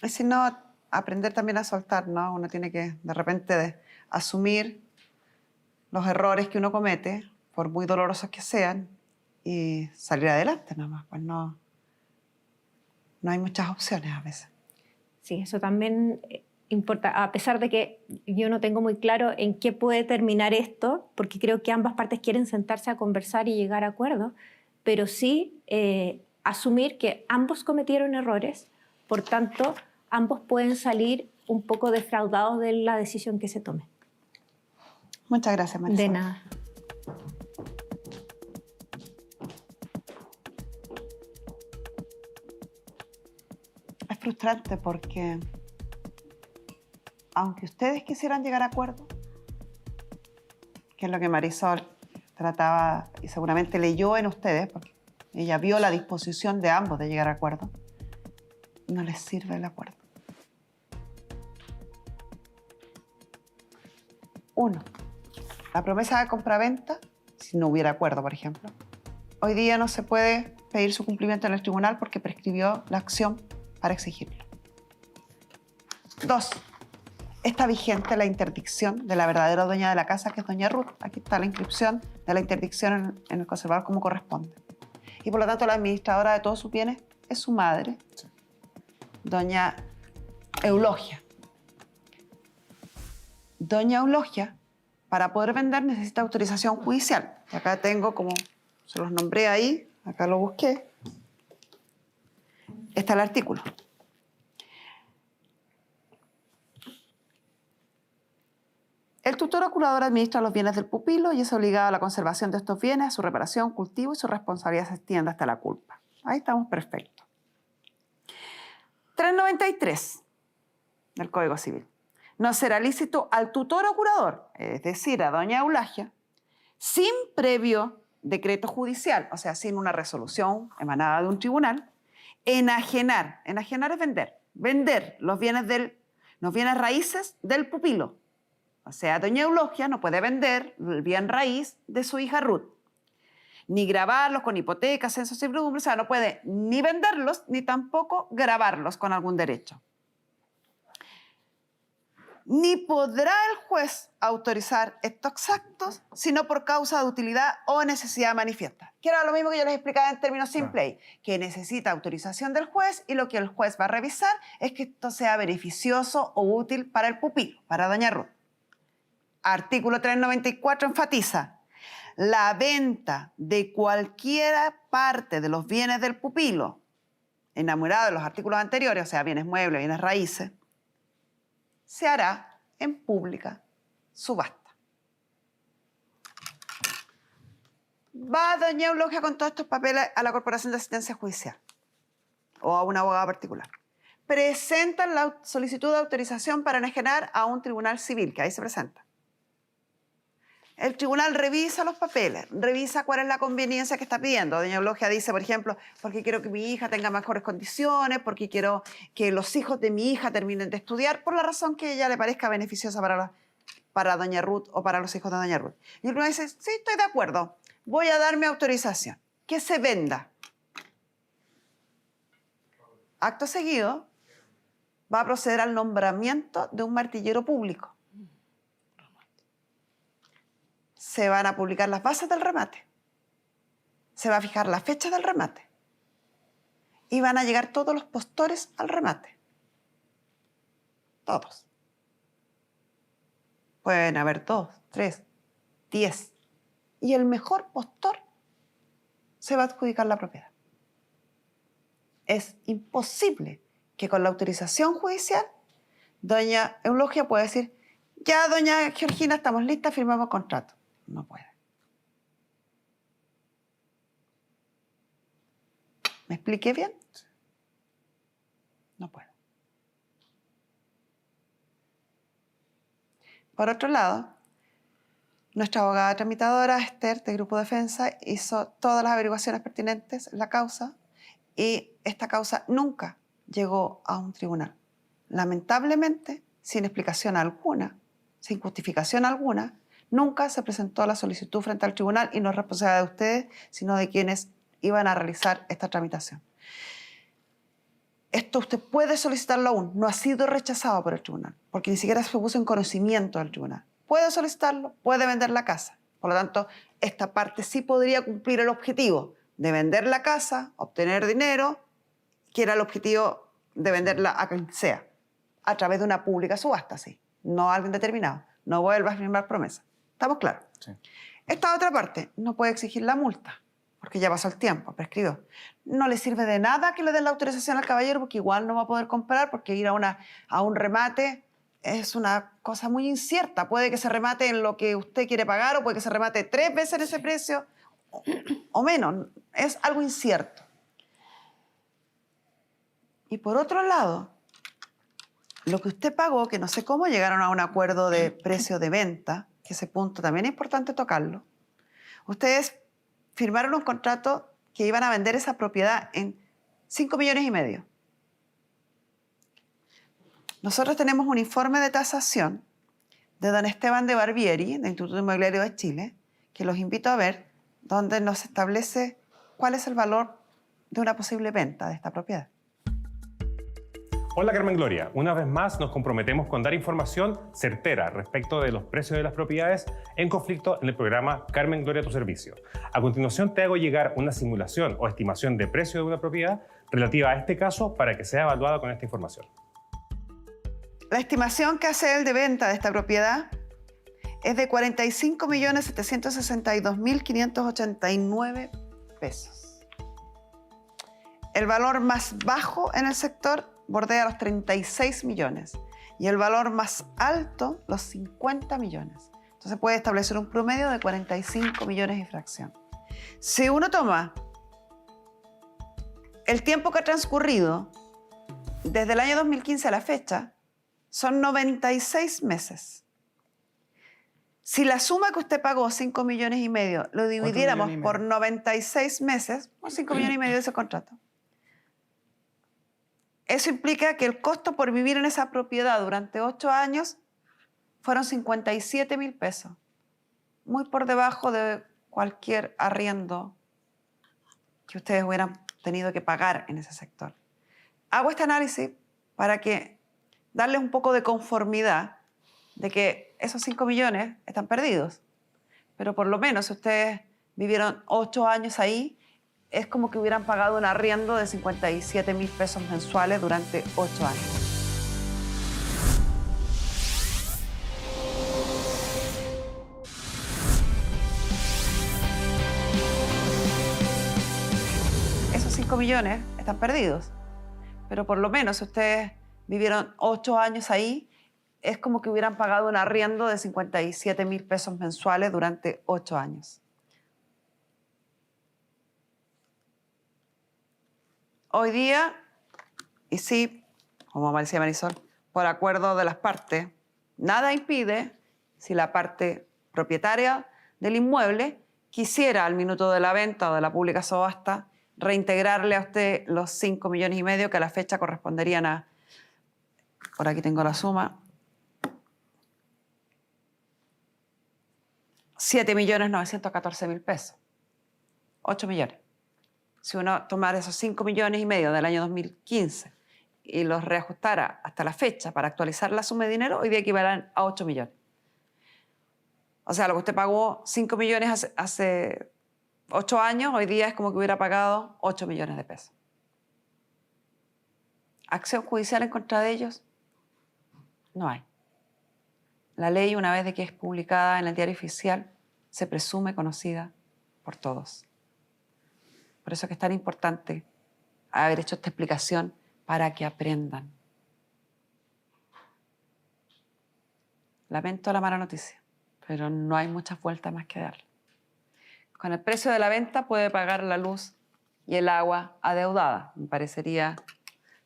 Speaker 3: Y si no, aprender también a soltar, ¿no? Uno tiene que, de repente, asumir los errores que uno comete, por muy dolorosos que sean, y salir adelante nomás. Pues no hay muchas opciones a veces.
Speaker 6: Sí, eso también importa, a pesar de que yo no tengo muy claro en qué puede terminar esto, porque creo que ambas partes quieren sentarse a conversar y llegar a acuerdos, pero sí asumir que ambos cometieron errores, por tanto, ambos pueden salir un poco defraudados de la decisión que se tome.
Speaker 3: Muchas gracias, Marisol.
Speaker 6: De nada.
Speaker 3: Es frustrante porque, aunque ustedes quisieran llegar a acuerdo, que es lo que Marisol trataba y seguramente leyó en ustedes, porque ella vio la disposición de ambos de llegar a acuerdo, no les sirve el acuerdo. Uno, la promesa de compraventa, si no hubiera acuerdo, por ejemplo, hoy día no se puede pedir su cumplimiento en el tribunal porque prescribió la acción para exigirlo. Dos, está vigente la interdicción de la verdadera dueña de la casa, que es doña Ruth. Aquí está la inscripción de la interdicción en el conservador como corresponde. Y por lo tanto la administradora de todos sus bienes es su madre, doña Eulogia. Doña Eulogia, para poder vender, necesita autorización judicial. Y acá tengo, como se los nombré ahí, acá lo busqué, está el artículo. El tutor o curador administra los bienes del pupilo y es obligado a la conservación de estos bienes, a su reparación, cultivo y su responsabilidad se extiende hasta la culpa. Ahí estamos perfectos. 393 del Código Civil. No será lícito al tutor o curador, es decir, a doña Eulagia, sin previo decreto judicial, o sea, sin una resolución emanada de un tribunal, enajenar es vender los bienes raíces del pupilo. O sea, doña Eulogia no puede vender el bien raíz de su hija Ruth, ni grabarlos con hipotecas, censos y servidumbre, o sea, no puede ni venderlos, ni tampoco grabarlos con algún derecho. Ni podrá el juez autorizar estos actos, sino por causa de utilidad o necesidad manifiesta. Que era lo mismo que yo les explicaba en términos simples, que necesita autorización del juez y lo que el juez va a revisar es que esto sea beneficioso o útil para el pupilo, para doña Ruth. Artículo 394 enfatiza: la venta de cualquier parte de los bienes del pupilo, enumerados en los artículos anteriores, o sea, bienes muebles, bienes raíces, se hará en pública subasta. Va doña Eulogia con todos estos papeles a la Corporación de Asistencia Judicial o a un abogado particular. Presentan la solicitud de autorización para enajenar a un tribunal civil, que ahí se presenta. El tribunal revisa los papeles, revisa cuál es la conveniencia que está pidiendo. Doña Eulogia dice, por ejemplo, porque quiero que mi hija tenga mejores condiciones, porque quiero que los hijos de mi hija terminen de estudiar, por la razón que ella le parezca beneficiosa para doña Ruth o para los hijos de doña Ruth. Y el tribunal dice, sí, estoy de acuerdo, voy a dar mi autorización, que se venda. Acto seguido, va a proceder al nombramiento de un martillero público. Se van a publicar las bases del remate, se va a fijar la fecha del remate y van a llegar todos los postores al remate. Todos. Pueden haber 2, 3, 10. Y el mejor postor se va a adjudicar la propiedad. Es imposible que con la autorización judicial doña Eulogia pueda decir, ya doña Georgina, estamos listas, firmamos contrato. No puede. ¿Me expliqué bien? No puede. Por otro lado, nuestra abogada tramitadora, Esther, de Grupo Defensa, hizo todas las averiguaciones pertinentes en la causa y esta causa nunca llegó a un tribunal. Lamentablemente, sin explicación alguna, sin justificación alguna, nunca se presentó la solicitud frente al tribunal y no es responsabilidad de ustedes, sino de quienes iban a realizar esta tramitación. Esto usted puede solicitarlo aún, no ha sido rechazado por el tribunal, porque ni siquiera se puso en conocimiento del tribunal. Puede solicitarlo, puede vender la casa. Por lo tanto, esta parte sí podría cumplir el objetivo de vender la casa, obtener dinero, que era el objetivo de venderla a quien sea, a través de una pública subasta, sí, no a alguien determinado. No vuelva a firmar promesa. ¿Estamos claros? Sí. Esta otra parte no puede exigir la multa, porque ya pasó el tiempo, prescribió. No le sirve de nada que le den la autorización al caballero, porque igual no va a poder comprar, porque ir a un remate es una cosa muy incierta. Puede que se remate en lo que usted quiere pagar, o puede que se remate 3 veces en ese precio, o menos. Es algo incierto. Y por otro lado, lo que usted pagó, que no sé cómo llegaron a un acuerdo de precio de venta, que ese punto también es importante tocarlo. Ustedes firmaron un contrato que iban a vender esa propiedad en 5,5 millones. Nosotros tenemos un informe de tasación de don Esteban de Barbieri, del Instituto Inmobiliario de Chile, que los invito a ver, donde nos establece cuál es el valor de una posible venta de esta propiedad.
Speaker 7: Hola Carmen Gloria, una vez más nos comprometemos con dar información certera respecto de los precios de las propiedades en conflicto en el programa Carmen Gloria a tu servicio. A continuación te hago llegar una simulación o estimación de precio de una propiedad relativa a este caso para que sea evaluada con esta información.
Speaker 3: La estimación que hace él de venta de esta propiedad es de 45.762.589 pesos. El valor más bajo en el sector bordea los 36 millones y el valor más alto, los 50 millones. Entonces puede establecer un promedio de 45 millones y fracción. Si uno toma el tiempo que ha transcurrido desde el año 2015 a la fecha, son 96 meses. Si la suma que usted pagó, 5 millones y medio, lo dividiéramos por 96 meses, son 5 millones y medio de ese contrato. Eso implica que el costo por vivir en esa propiedad durante 8 años fueron 57.000 pesos. Muy por debajo de cualquier arriendo que ustedes hubieran tenido que pagar en ese sector. Hago este análisis para darles un poco de conformidad de que esos 5 millones están perdidos. Pero por lo menos si ustedes vivieron 8 años ahí, es como que hubieran pagado un arriendo de 57.000 pesos mensuales durante 8 años. Esos 5 millones están perdidos. Pero por lo menos si ustedes vivieron 8 años ahí, es como que hubieran pagado un arriendo de 57.000 pesos mensuales durante 8 años. Hoy día, y sí, como decía Marisol, por acuerdo de las partes, nada impide, si la parte propietaria del inmueble quisiera al minuto de la venta o de la pública subasta reintegrarle a usted los 5 millones y medio que a la fecha corresponderían a, por aquí tengo la suma, 7.914.000 pesos. 8 millones. Si uno tomara esos 5 millones y medio del año 2015 y los reajustara hasta la fecha para actualizar la suma de dinero, hoy día equivalen a 8 millones. O sea, lo que usted pagó 5 millones hace 8 años, hoy día es como que hubiera pagado 8 millones de pesos. ¿Acción judicial en contra de ellos? No hay. La ley, una vez de que es publicada en el diario oficial, se presume conocida por todos. Por eso es que es tan importante haber hecho esta explicación para que aprendan. Lamento la mala noticia, pero no hay muchas vueltas más que darle. Con el precio de la venta puede pagar la luz y el agua adeudada. Me parecería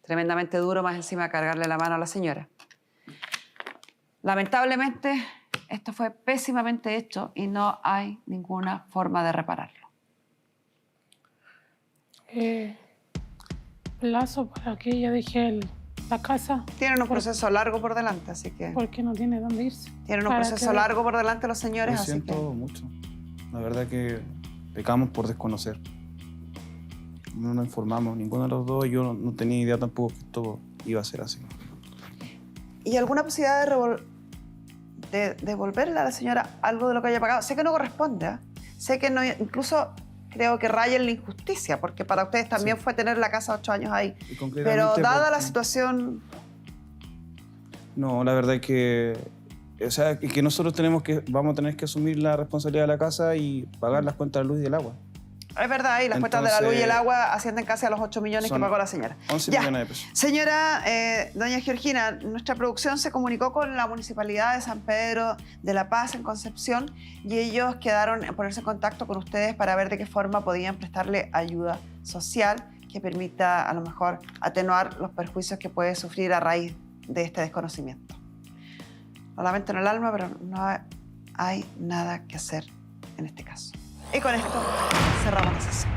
Speaker 3: tremendamente duro más encima cargarle la mano a la señora. Lamentablemente, esto fue pésimamente hecho y no hay ninguna forma de repararlo.
Speaker 5: Plazo para que ella deje la casa.
Speaker 3: Tienen un proceso largo por delante, así que...
Speaker 5: Porque no tiene dónde irse.
Speaker 3: Tienen un proceso largo por delante los señores,
Speaker 1: Lo
Speaker 3: así
Speaker 1: siento
Speaker 3: que...
Speaker 1: mucho. La verdad que pecamos por desconocer. No nos informamos, ninguno de los dos. Yo no tenía idea tampoco que esto iba a ser así.
Speaker 3: ¿Y alguna posibilidad de devolverle a la señora algo de lo que haya pagado? Sé que no corresponde, ¿eh? Sé que no, incluso creo que raya en la injusticia, porque para ustedes también fue tener la casa 8 años ahí. Pero dada la situación...
Speaker 1: No, la verdad es que... O sea, que nosotros vamos a tener que asumir la responsabilidad de la casa y pagar las cuentas de la luz y del agua.
Speaker 3: Es verdad, y las cuentas de la luz y el agua ascienden casi a los 8 millones que pagó la señora.
Speaker 1: 11 millones de pesos.
Speaker 3: Señora doña Georgina, nuestra producción se comunicó con la Municipalidad de San Pedro de la Paz en Concepción y ellos quedaron en ponerse en contacto con ustedes para ver de qué forma podían prestarle ayuda social que permita a lo mejor atenuar los perjuicios que puede sufrir a raíz de este desconocimiento. Lo lamento en el alma, pero no hay nada que hacer en este caso. Y con esto cerramos la sesión.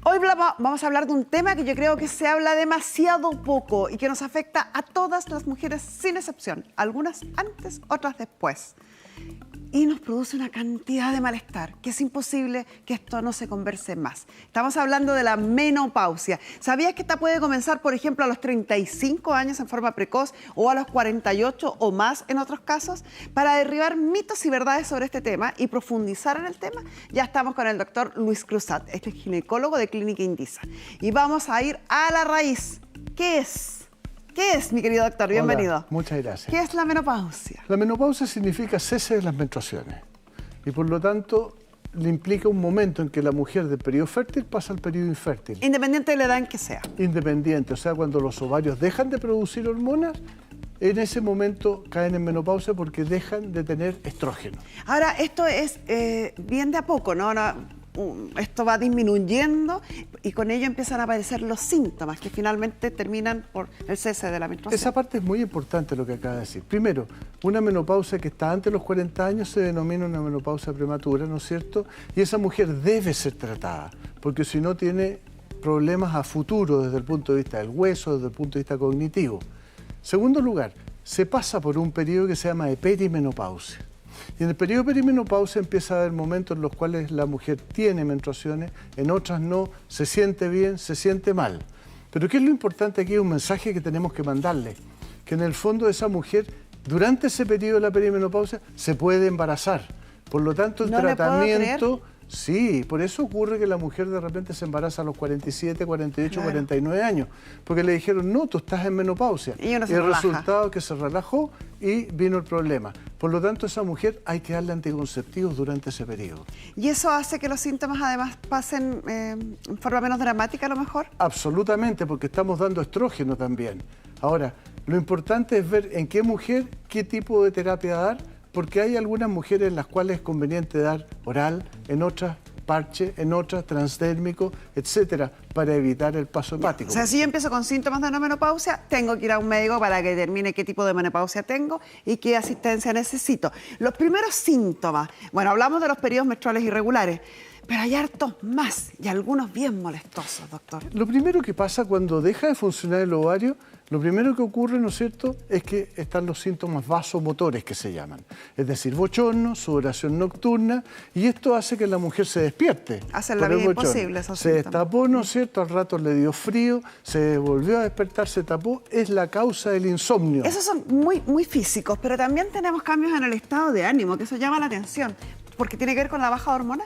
Speaker 3: Hoy vamos a hablar de un tema que yo creo que se habla demasiado poco y que nos afecta a todas las mujeres sin excepción, algunas antes, otras después. Y nos produce una cantidad de malestar, que es imposible que esto no se converse más. Estamos hablando de la menopausia. ¿Sabías que esta puede comenzar, por ejemplo, a los 35 años en forma precoz o a los 48 o más en otros casos? Para derribar mitos y verdades sobre este tema y profundizar en el tema, ya estamos con el doctor Luis Cruzat, este es ginecólogo de Clínica Indisa. Y vamos a ir a la raíz. ¿Qué es? ¿Qué es, mi querido doctor? Bienvenido.
Speaker 8: Hola, muchas gracias.
Speaker 3: ¿Qué es la menopausia?
Speaker 8: La menopausia significa cese de las menstruaciones y por lo tanto le implica un momento en que la mujer del periodo fértil pasa al periodo infértil.
Speaker 3: Independiente de la edad en que sea.
Speaker 8: Independiente, o sea, cuando los ovarios dejan de producir hormonas, en ese momento caen en menopausia porque dejan de tener estrógeno.
Speaker 3: Ahora, esto es bien de a poco, ¿no? Esto va disminuyendo y con ello empiezan a aparecer los síntomas que finalmente terminan por el cese de la menstruación.
Speaker 8: Esa parte es muy importante lo que acaba de decir. Primero, una menopausia que está antes de los 40 años se denomina una menopausia prematura, ¿no es cierto? Y esa mujer debe ser tratada, porque si no tiene problemas a futuro desde el punto de vista del hueso, desde el punto de vista cognitivo. Segundo lugar, se pasa por un periodo que se llama de perimenopausia. Y en el periodo de perimenopausia empieza a haber momentos en los cuales la mujer tiene menstruaciones, en otras no, se siente bien, se siente mal. Pero ¿qué es lo importante aquí? Un mensaje que tenemos que mandarle, que en el fondo esa mujer, durante ese periodo de la perimenopausia, se puede embarazar. Por lo tanto, el tratamiento... Sí, por eso ocurre que la mujer de repente se embaraza a los 47, 48, 49 años, porque le dijeron, no, tú estás en menopausia.
Speaker 3: Y el
Speaker 8: resultado es que se relajó y vino el problema. Por lo tanto, a esa mujer hay que darle anticonceptivos durante ese periodo.
Speaker 3: ¿Y eso hace que los síntomas además pasen en forma menos dramática a lo mejor?
Speaker 8: Absolutamente, porque estamos dando estrógeno también. Ahora, lo importante es ver en qué mujer, qué tipo de terapia dar, porque hay algunas mujeres en las cuales es conveniente dar oral, en otras parche, en otras transdérmico, etcétera, para evitar el paso hepático.
Speaker 3: O sea, si yo empiezo con síntomas de una menopausia, tengo que ir a un médico para que determine qué tipo de menopausia tengo y qué asistencia necesito. Los primeros síntomas, bueno, hablamos de los periodos menstruales irregulares, pero hay hartos más y algunos bien molestosos, doctor.
Speaker 8: Lo primero que pasa cuando deja de funcionar el ovario, lo primero que ocurre, ¿no es cierto?, es que están los síntomas vasomotores que se llaman. Es decir, bochorno, sudoración nocturna, y esto hace que la mujer se despierte.
Speaker 3: Hace la vida imposible esos
Speaker 8: Se
Speaker 3: síntomas.
Speaker 8: destapó, ¿no es cierto?, al rato le dio frío, se volvió a despertar, se tapó, es la causa del insomnio.
Speaker 3: Esos son muy físicos, pero también tenemos cambios en el estado de ánimo, que eso llama la atención, porque tiene que ver con la baja hormona.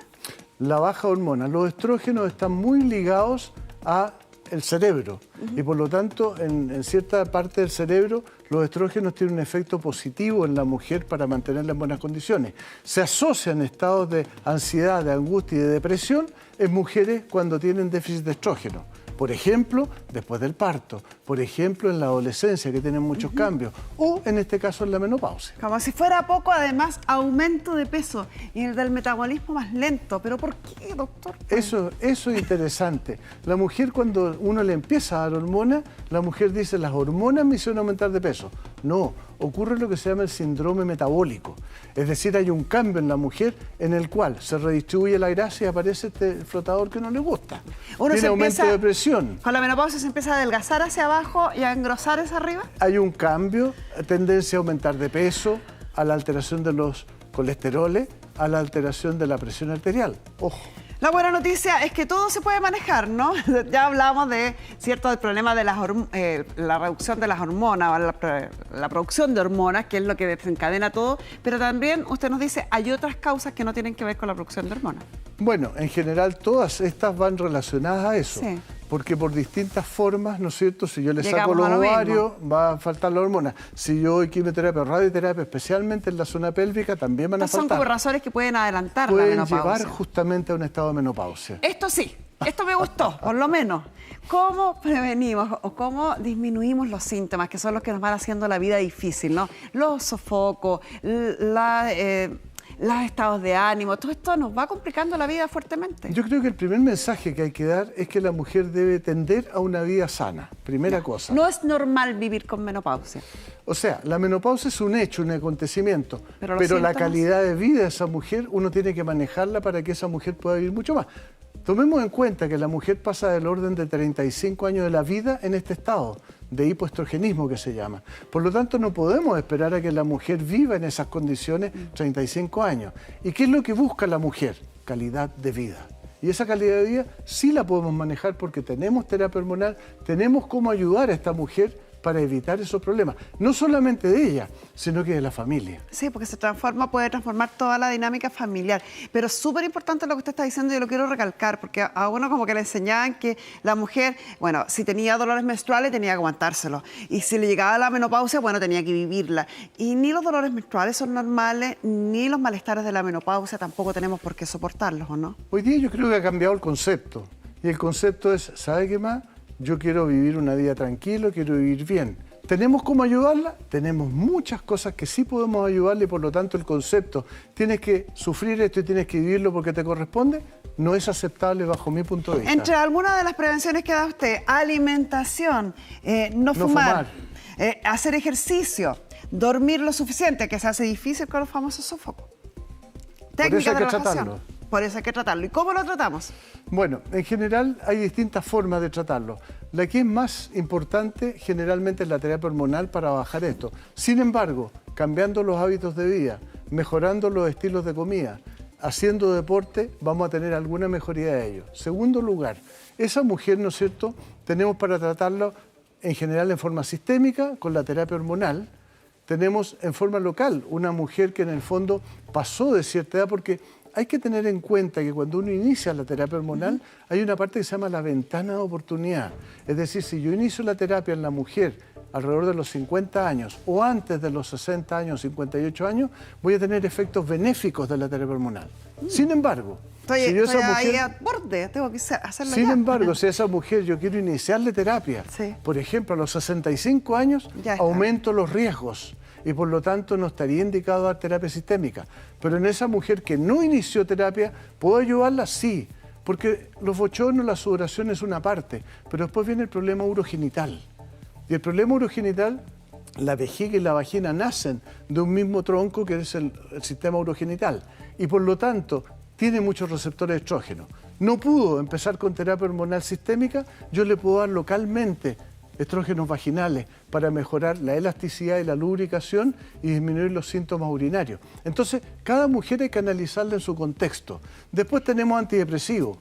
Speaker 8: La baja hormona, los estrógenos están muy ligados a el cerebro y por lo tanto en cierta parte del cerebro los estrógenos tienen un efecto positivo en la mujer para mantenerla en buenas condiciones. Se asocian estados de ansiedad, de angustia y de depresión en mujeres cuando tienen déficit de estrógeno. Por ejemplo, después del parto, por ejemplo, en la adolescencia, que tienen muchos cambios, o en este caso en la menopausia.
Speaker 3: Como si fuera poco, además, aumento de peso y el del metabolismo más lento. ¿Pero por qué, doctor?
Speaker 8: Eso es interesante. La mujer, cuando uno le empieza a dar hormonas, la mujer dice, las hormonas me hicieron aumentar de peso. No, ocurre lo que se llama el síndrome metabólico. Es decir, hay un cambio en la mujer en el cual se redistribuye la grasa y aparece este flotador que no le gusta. Tiene aumento de presión.
Speaker 3: Con la menopausia se empieza a adelgazar hacia abajo y a engrosar hacia arriba.
Speaker 8: Hay un cambio, tendencia a aumentar de peso, a la alteración de los colesteroles, a la alteración de la presión arterial. Ojo.
Speaker 3: La buena noticia es que todo se puede manejar, ¿no? Ya hablamos de cierto el problema de la reducción de las hormonas, la producción de hormonas, que es lo que desencadena todo, pero también usted nos dice hay otras causas que no tienen que ver con la producción de hormonas.
Speaker 8: Bueno, en general todas estas van relacionadas a eso.
Speaker 3: Sí.
Speaker 8: Porque por distintas formas, ¿no es cierto? Si yo le saco los ovarios, va a faltar la hormona. Si yo doy quimioterapia o radioterapia, especialmente en la zona pélvica, también van a faltar.
Speaker 3: Son como razones que pueden adelantar la
Speaker 8: pueden
Speaker 3: menopausia.
Speaker 8: llevar justamente a un estado de menopausia.
Speaker 3: Esto sí, esto me gustó, por lo menos. ¿Cómo prevenimos o cómo disminuimos los síntomas, que son los que nos van haciendo la vida difícil, ¿no? Los sofocos, los estados de ánimo, todo esto nos va complicando la vida fuertemente.
Speaker 8: Yo creo que el primer mensaje que hay que dar es que la mujer debe tender a una vida sana, primera cosa.
Speaker 3: No es normal vivir con menopausia.
Speaker 8: O sea, la menopausia es un hecho, un acontecimiento, pero la
Speaker 3: síntomas...
Speaker 8: calidad de vida de esa mujer, uno tiene que manejarla para que esa mujer pueda vivir mucho más. Tomemos en cuenta que la mujer pasa del orden de 35 años de la vida en este estado de hipoestrogenismo que se llama. Por lo tanto, no podemos esperar a que la mujer viva en esas condiciones 35 años. ¿Y qué es lo que busca la mujer? Calidad de vida. Y esa calidad de vida sí la podemos manejar porque tenemos terapia hormonal, tenemos cómo ayudar a esta mujer para evitar esos problemas. No solamente de ella, sino que de la familia.
Speaker 3: Sí, porque puede transformar toda la dinámica familiar. Pero es súper importante lo que usted está diciendo y yo lo quiero recalcar, porque a uno como que le enseñaban que la mujer, bueno, si tenía dolores menstruales tenía que aguantárselo. Y si le llegaba la menopausia, bueno, tenía que vivirla. Y ni los dolores menstruales son normales, ni los malestares de la menopausia tampoco tenemos por qué soportarlos, ¿o no?
Speaker 8: Hoy día yo creo que ha cambiado el concepto. Y el concepto es, ¿sabe qué más? Yo quiero vivir una vida tranquila, quiero vivir bien. ¿Tenemos cómo ayudarla? Tenemos muchas cosas que sí podemos ayudarle y por lo tanto el concepto, tienes que sufrir esto y tienes que vivirlo porque te corresponde, no es aceptable bajo mi punto de vista.
Speaker 3: Entre algunas de las prevenciones que da usted, alimentación, no fumar. Hacer ejercicio, dormir lo suficiente, que se hace difícil con los famosos sofocos. Técnicas de relajación. Por eso hay que tratarlo. ¿Y cómo lo tratamos?
Speaker 8: Bueno, en general hay distintas formas de tratarlo. La que es más importante generalmente es la terapia hormonal para bajar esto. Sin embargo, cambiando los hábitos de vida, mejorando los estilos de comida, haciendo deporte, vamos a tener alguna mejoría de ello. Segundo lugar, esa mujer, ¿no es cierto?, tenemos para tratarlo en general en forma sistémica con la terapia hormonal. Tenemos en forma local una mujer que en el fondo pasó de cierta edad porque hay que tener en cuenta que cuando uno inicia la terapia hormonal hay una parte que se llama la ventana de oportunidad. Es decir, si yo inicio la terapia en la mujer alrededor de los 50 años o antes de los 60 años, 58 años, voy a tener efectos benéficos de la terapia hormonal. Sin embargo,
Speaker 3: si yo esa mujer, ahí a borde, tengo que hacerlo
Speaker 8: sin
Speaker 3: ya.
Speaker 8: embargo, si a esa mujer yo quiero iniciarle terapia, por ejemplo, a los 65 años, aumento los riesgos. Y por lo tanto no estaría indicado dar terapia sistémica. Pero en esa mujer que no inició terapia, ¿puedo ayudarla? Sí, porque los bochornos, la sudoración es una parte, pero después viene el problema urogenital. Y el problema urogenital, la vejiga y la vagina nacen de un mismo tronco que es el sistema urogenital. Y por lo tanto, tiene muchos receptores de estrógeno. No pudo empezar con terapia hormonal sistémica, yo le puedo dar localmente estrógenos vaginales para mejorar la elasticidad y la lubricación y disminuir los síntomas urinarios. Entonces, cada mujer hay que analizarla en su contexto. Después tenemos antidepresivos.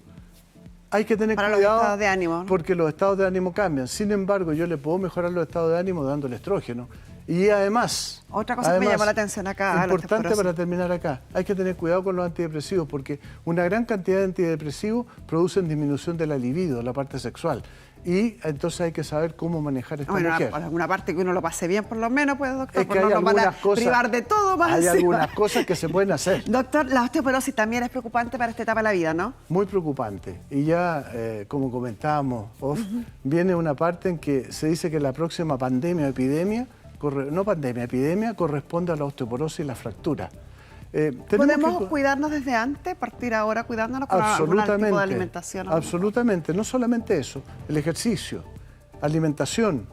Speaker 8: Hay que tener cuidado
Speaker 3: los estados de ánimo, ¿no?
Speaker 8: Porque los estados de ánimo cambian. Sin embargo, yo le puedo mejorar los estados de ánimo dándole estrógeno. Y además...
Speaker 3: Otra cosa que me llamó la atención acá.
Speaker 8: Importante para terminar acá, hay que tener cuidado con los antidepresivos porque una gran cantidad de antidepresivos producen disminución de la libido, la parte sexual. Y entonces hay que saber cómo manejar esta mujer.
Speaker 3: Por alguna parte que uno lo pase bien, por lo menos, pues, doctor,
Speaker 8: es que
Speaker 3: no
Speaker 8: hay
Speaker 3: nos van a
Speaker 8: cosas,
Speaker 3: privar de todo más
Speaker 8: hay
Speaker 3: encima.
Speaker 8: algunas cosas que se pueden hacer.
Speaker 3: Doctor, la osteoporosis también es preocupante para esta etapa de la vida, ¿no?
Speaker 8: Muy preocupante. Y ya, como comentábamos, viene una parte en que se dice que la próxima pandemia o epidemia, epidemia corresponde a la osteoporosis y la fractura.
Speaker 3: ¿Podemos cuidarnos desde antes, partir ahora cuidándonos con algún tipo de alimentación?
Speaker 8: Absolutamente, no solamente eso, el ejercicio, alimentación,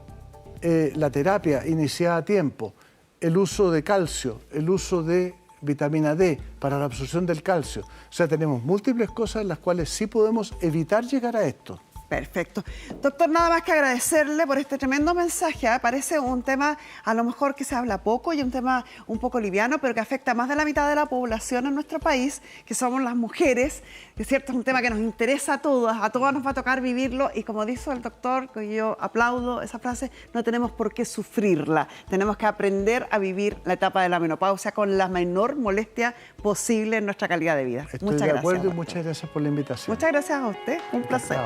Speaker 8: la terapia iniciada a tiempo, el uso de calcio, el uso de vitamina D para la absorción del calcio. O sea, tenemos múltiples cosas en las cuales sí podemos evitar llegar a esto.
Speaker 3: Perfecto. Doctor, nada más que agradecerle por este tremendo mensaje. Parece un tema a lo mejor que se habla poco y un tema un poco liviano, pero que afecta a más de la mitad de la población en nuestro país, que somos las mujeres. Es cierto, es un tema que nos interesa a todas nos va a tocar vivirlo y como dijo el doctor, que yo aplaudo esa frase, no tenemos por qué sufrirla. Tenemos que aprender a vivir la etapa de la menopausia con la menor molestia posible en nuestra calidad de vida.
Speaker 8: Estoy de acuerdo y muchas gracias por la invitación.
Speaker 3: Muchas gracias a usted, un placer.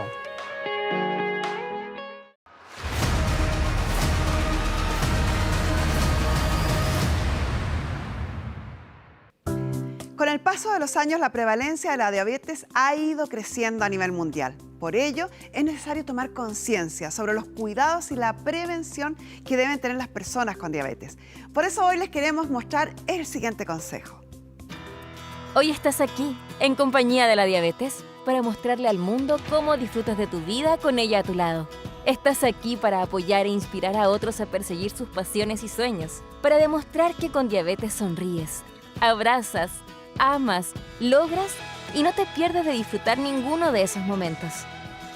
Speaker 3: Con el paso de los años, la prevalencia de la diabetes ha ido creciendo a nivel mundial. Por ello, es necesario tomar conciencia sobre los cuidados y la prevención que deben tener las personas con diabetes. Por eso hoy les queremos mostrar el siguiente consejo.
Speaker 9: Hoy estás aquí, en compañía de la diabetes, para mostrarle al mundo cómo disfrutas de tu vida con ella a tu lado. Estás aquí para apoyar e inspirar a otros a perseguir sus pasiones y sueños, para demostrar que con diabetes sonríes, abrazas, amas, logras y no te pierdes de disfrutar ninguno de esos momentos.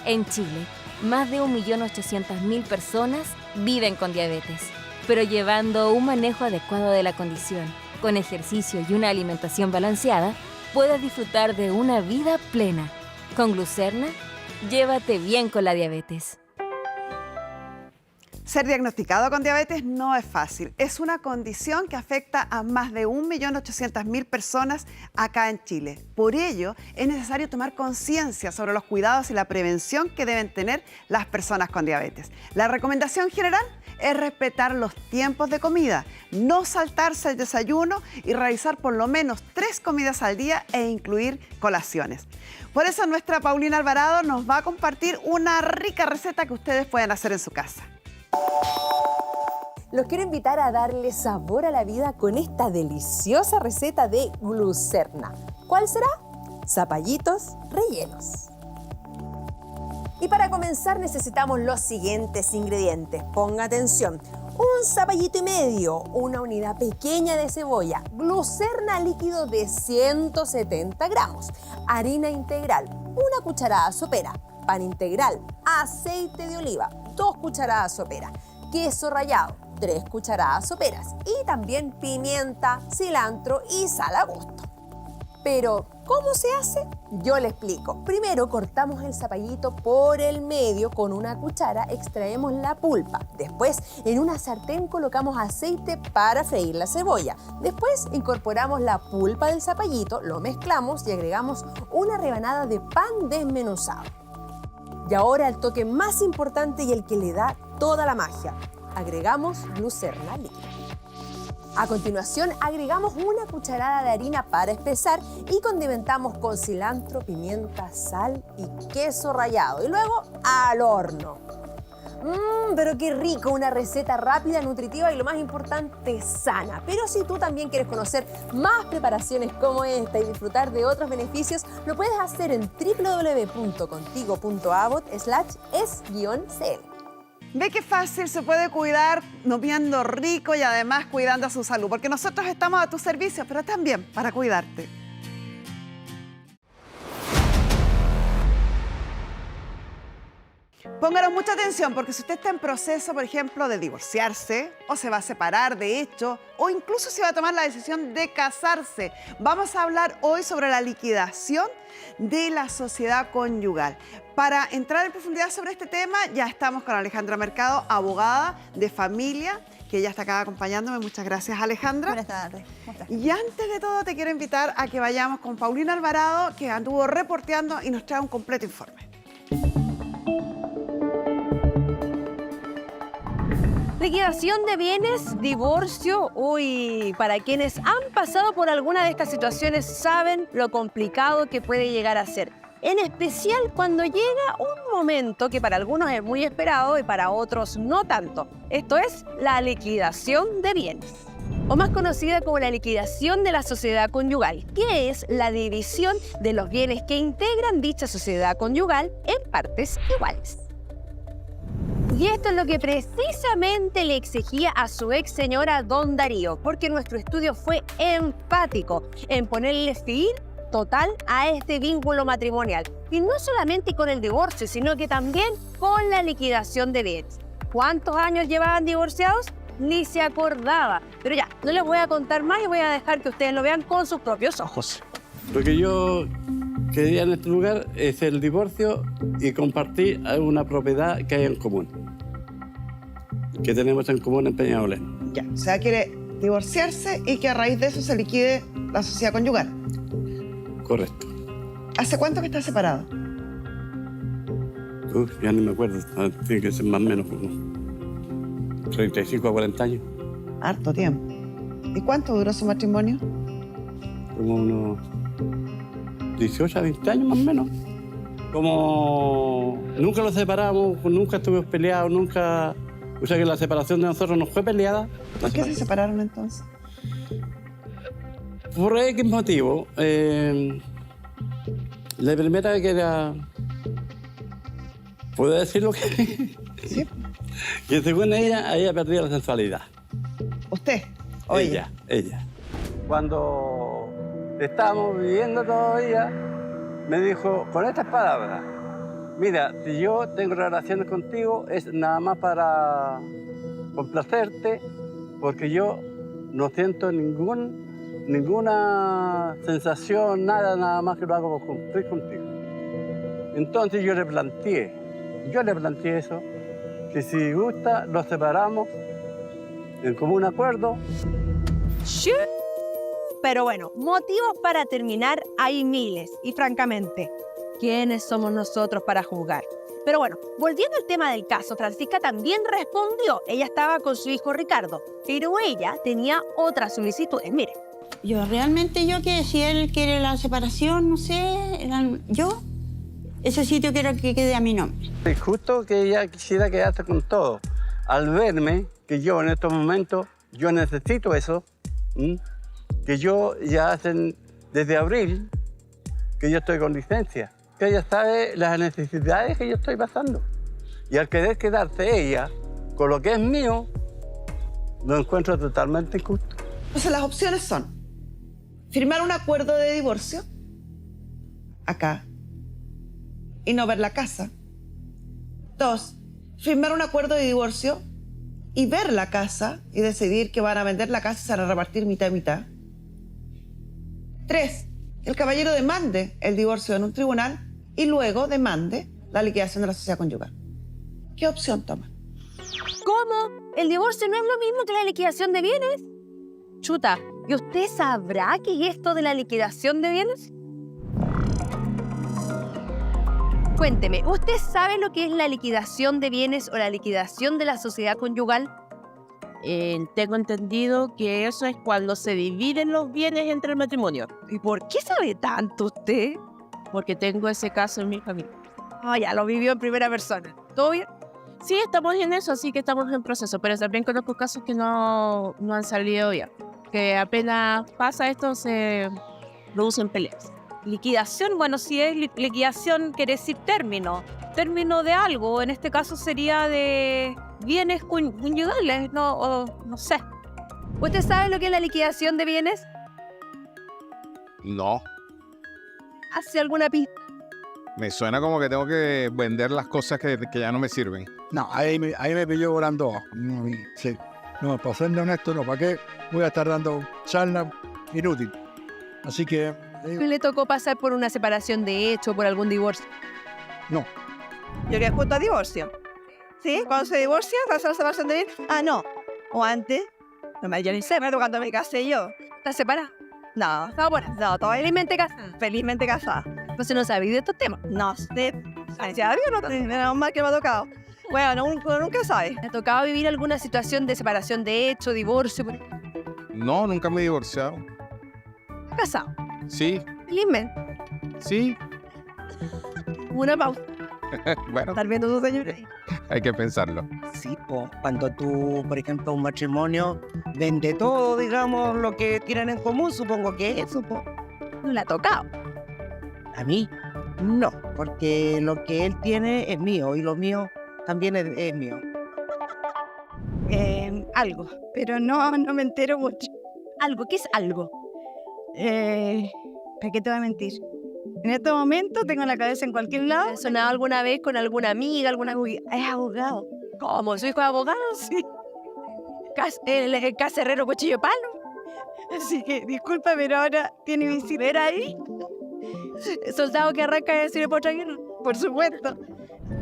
Speaker 9: En Chile, más de 1.800.000 personas viven con diabetes, pero llevando un manejo adecuado de la condición, con ejercicio y una alimentación balanceada, puedes disfrutar de una vida plena. Con Glucerna, llévate bien con la diabetes.
Speaker 3: Ser diagnosticado con diabetes no es fácil. Es una condición que afecta a más de 1.800.000 personas acá en Chile. Por ello, es necesario tomar conciencia sobre los cuidados y la prevención que deben tener las personas con diabetes. La recomendación general es respetar los tiempos de comida, no saltarse el desayuno y realizar por lo menos 3 comidas al día e incluir colaciones. Por eso nuestra Paulina Alvarado nos va a compartir una rica receta que ustedes pueden hacer en su casa.
Speaker 10: Los quiero invitar a darle sabor a la vida con esta deliciosa receta de glucerna. ¿Cuál será? Zapallitos rellenos. Y para comenzar necesitamos los siguientes ingredientes. Ponga atención. Un zapallito y medio, una unidad pequeña de cebolla, glucerna líquido de 170 gramos, harina integral, una cucharada sopera, pan integral, aceite de oliva, 2 cucharadas soperas, queso rallado, 3 cucharadas soperas y también pimienta, cilantro y sal a gusto. Pero, ¿cómo se hace? Yo le explico. Primero cortamos el zapallito por el medio con una cuchara, extraemos la pulpa. Después, en una sartén colocamos aceite para freír la cebolla. Después, incorporamos la pulpa del zapallito, lo mezclamos y agregamos una rebanada de pan desmenuzado. Y ahora el toque más importante y el que le da toda la magia. Agregamos glucerna líquida. A continuación, agregamos una cucharada de harina para espesar y condimentamos con cilantro, pimienta, sal y queso rallado. Y luego al horno. Pero qué rico, una receta rápida, nutritiva y lo más importante, sana. Pero si tú también quieres conocer más preparaciones como esta y disfrutar de otros beneficios, lo puedes hacer en www.contigo.avot/es-cl.
Speaker 3: Ve qué fácil se puede cuidar comiendo rico y además cuidando su salud, porque nosotros estamos a tu servicio, pero también para cuidarte. Pónganos mucha atención, porque si usted está en proceso, por ejemplo, de divorciarse, o se va a separar de hecho, o incluso si va a tomar la decisión de casarse, vamos a hablar hoy sobre la liquidación de la sociedad conyugal. Para entrar en profundidad sobre este tema, ya estamos con Alejandra Mercado, abogada de familia, que ella está acá acompañándome. Muchas gracias, Alejandra.
Speaker 11: Buenas tardes.
Speaker 3: Y antes de todo, te quiero invitar a que vayamos con Paulina Alvarado, que anduvo reporteando y nos trae un completo informe.
Speaker 4: Liquidación de bienes, divorcio. Uy, para quienes han pasado por alguna de estas situaciones saben lo complicado que puede llegar a ser. En especial cuando llega un momento que para algunos es muy esperado y para otros no tanto. Esto es la liquidación de bienes, o más conocida como la liquidación de la sociedad conyugal, que es la división de los bienes que integran dicha sociedad conyugal en partes iguales. Y esto es lo que precisamente le exigía a su ex señora Don Darío, porque nuestro estudio fue enfático en ponerle fin total a este vínculo matrimonial. Y no solamente con el divorcio, sino que también con la liquidación de bienes. ¿Cuántos años llevaban divorciados? Ni se acordaba. Pero ya, no les voy a contar más y voy a dejar que ustedes lo vean con sus propios ojos.
Speaker 12: Lo que yo quería en este lugar es el divorcio y compartir una propiedad que hay en común, que tenemos en común en Peñalolén.
Speaker 3: Ya, o sea, quiere divorciarse y que a raíz de eso se liquide la sociedad conyugal.
Speaker 12: Correcto.
Speaker 3: ¿Hace cuánto que está separado?
Speaker 12: Ya ni me acuerdo, tiene que ser más o menos como 35 a 40 años.
Speaker 3: Harto tiempo. ¿Y cuánto duró su matrimonio?
Speaker 12: Como unos 18 a 20 años más o menos. Como nunca nos separamos, nunca estuvimos peleados, nunca... O sea que la separación de nosotros no fue peleada.
Speaker 3: ¿Por qué se separaron entonces?
Speaker 12: Por X motivo. La primera que era... ¿Puedo decir lo que...?
Speaker 3: Sí.
Speaker 12: Que según ella perdía la sensualidad.
Speaker 3: ¿Usted o
Speaker 12: ella? Ella. Cuando estábamos viviendo todavía, me dijo con estas palabras: mira, si yo tengo relaciones contigo es nada más para complacerte, porque yo no siento ninguna sensación, nada más que lo hago por cumplir contigo. Entonces yo le planteé eso, que si gusta nos separamos en común acuerdo.
Speaker 4: ¡Shoo! Pero bueno, motivos para terminar hay miles. Y francamente, ¿quiénes somos nosotros para juzgar? Pero bueno, volviendo al tema del caso, Francisca también respondió. Ella estaba con su hijo Ricardo, pero ella tenía otras solicitudes. Mire.
Speaker 11: Yo que si él quiere la separación, no sé, yo ese sitio quiero que quede a mi nombre.
Speaker 12: Es justo que ella quisiera quedarse con todo. Al verme que yo en estos momentos, yo necesito eso, que yo ya hacen desde abril que yo estoy con licencia, que ella sabe las necesidades que yo estoy pasando. Y al querer quedarse ella con lo que es mío, lo encuentro totalmente injusto.
Speaker 3: Entonces las opciones son firmar un acuerdo de divorcio acá y no ver la casa. 2, firmar un acuerdo de divorcio y ver la casa y decidir que van a vender la casa y se van a repartir mitad y mitad. 3, el caballero demande el divorcio en un tribunal y luego demande la liquidación de la sociedad conyugal. ¿Qué opción toma?
Speaker 4: ¿Cómo? ¿El divorcio no es lo mismo que la liquidación de bienes? Chuta, ¿y usted sabrá qué es esto de la liquidación de bienes? Cuénteme, ¿usted sabe lo que es la liquidación de bienes o la liquidación de la sociedad conyugal?
Speaker 13: Tengo entendido que eso es cuando se dividen los bienes entre el matrimonio.
Speaker 4: ¿Y por qué sabe tanto usted?
Speaker 13: Porque tengo ese caso en mi familia.
Speaker 4: Ah, ya lo vivió en primera persona. ¿Todo bien?
Speaker 13: Sí, estamos en eso, así que estamos en proceso, pero también conozco casos que no han salido bien. Que apenas pasa esto se producen peleas.
Speaker 4: Liquidación, bueno, si es liquidación quiere decir término de algo, en este caso sería de bienes conyugales, no sé. ¿Usted sabe lo que es la liquidación de bienes?
Speaker 14: No.
Speaker 4: ¿Hace alguna pista?
Speaker 14: Me suena como que tengo que vender las cosas que ya no me sirven.
Speaker 15: No, ahí me pilló volando. Sí. No, para ser honesto, no. ¿Para qué voy a estar dando charla inútil? Así que...
Speaker 4: ¿Le tocó pasar por una separación de hecho, por algún divorcio?
Speaker 15: No.
Speaker 16: Yo que junto a divorcio. ¿Sí? Cuando se divorcia, ¿pasa la separación de bienes? Ah, no. O antes. No, yo ni sé, pero cuando me casé yo.
Speaker 4: ¿Estás separada?
Speaker 16: No.
Speaker 4: ¿Estaba buena?
Speaker 16: No, felizmente casada. Felizmente casada.
Speaker 4: Entonces no sabía de estos temas.
Speaker 16: No sé. ¿Sabía o no? Menos mal que me ha tocado. Bueno, nunca sabe.
Speaker 4: ¿Le ha tocado vivir alguna situación de separación de hecho, divorcio?
Speaker 14: No, nunca me he divorciado.
Speaker 4: ¿Estás casado?
Speaker 14: Sí.
Speaker 4: Felizmente.
Speaker 14: Sí.
Speaker 4: Una pausa.
Speaker 14: Bueno.
Speaker 16: ¿Estás viendo tu señor?
Speaker 14: Hay que pensarlo.
Speaker 17: Sí, pues cuando tú, por ejemplo, un matrimonio vende todo, digamos, lo que tienen en común, supongo que es eso, pues.
Speaker 4: ¿No le ha tocado?
Speaker 17: A mí, no, porque lo que él tiene es mío y lo mío también es mío.
Speaker 16: Algo, pero no me entero mucho.
Speaker 4: ¿Algo? ¿Qué es algo?
Speaker 16: ¿Para qué te voy a mentir? En este momento tengo la cabeza en cualquier lado.
Speaker 4: ¿Ha sonado alguna vez con alguna amiga,
Speaker 16: Es abogado.
Speaker 4: ¿Cómo? ¿Su hijo es abogado?
Speaker 16: Sí.
Speaker 4: ¿El caserrero cuchillo palo?
Speaker 16: Así que, disculpa, pero ahora tiene mi
Speaker 4: ¿Ver ahí? ¿Soldado que arranca de decir por otra guerra?
Speaker 16: Por supuesto.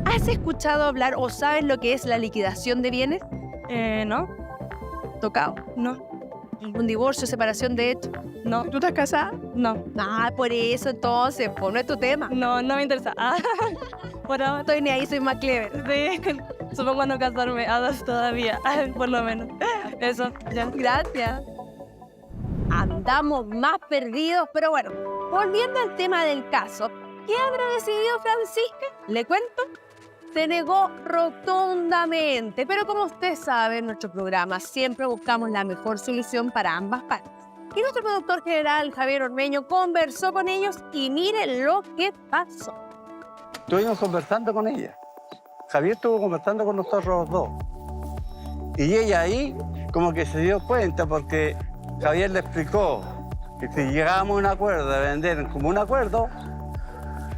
Speaker 4: ¿Has escuchado hablar o sabes lo que es la liquidación de bienes?
Speaker 16: No.
Speaker 4: ¿Tocado?
Speaker 16: No.
Speaker 4: ¿Un divorcio, separación de hecho?
Speaker 16: No. ¿Tú estás casada? No.
Speaker 4: Ah, por eso entonces, pues no es tu tema.
Speaker 16: No me interesa. Ah,
Speaker 4: por ahora estoy ni ahí, soy más clever.
Speaker 16: Sí, supongo no casarme todavía, por lo menos. Eso, ya.
Speaker 4: Gracias. Andamos más perdidos, pero bueno, volviendo al tema del caso, ¿qué habrá decidido Francisca? ¿Le cuento? Se negó rotundamente, pero como usted sabe, en nuestro programa siempre buscamos la mejor solución para ambas partes. Y nuestro productor general, Javier Ormeño, conversó con ellos y miren lo que pasó.
Speaker 12: Estuvimos conversando con ella. Javier estuvo conversando con nosotros los dos. Y ella ahí como que se dio cuenta porque Javier le explicó que si llegábamos a un acuerdo de vender como un acuerdo,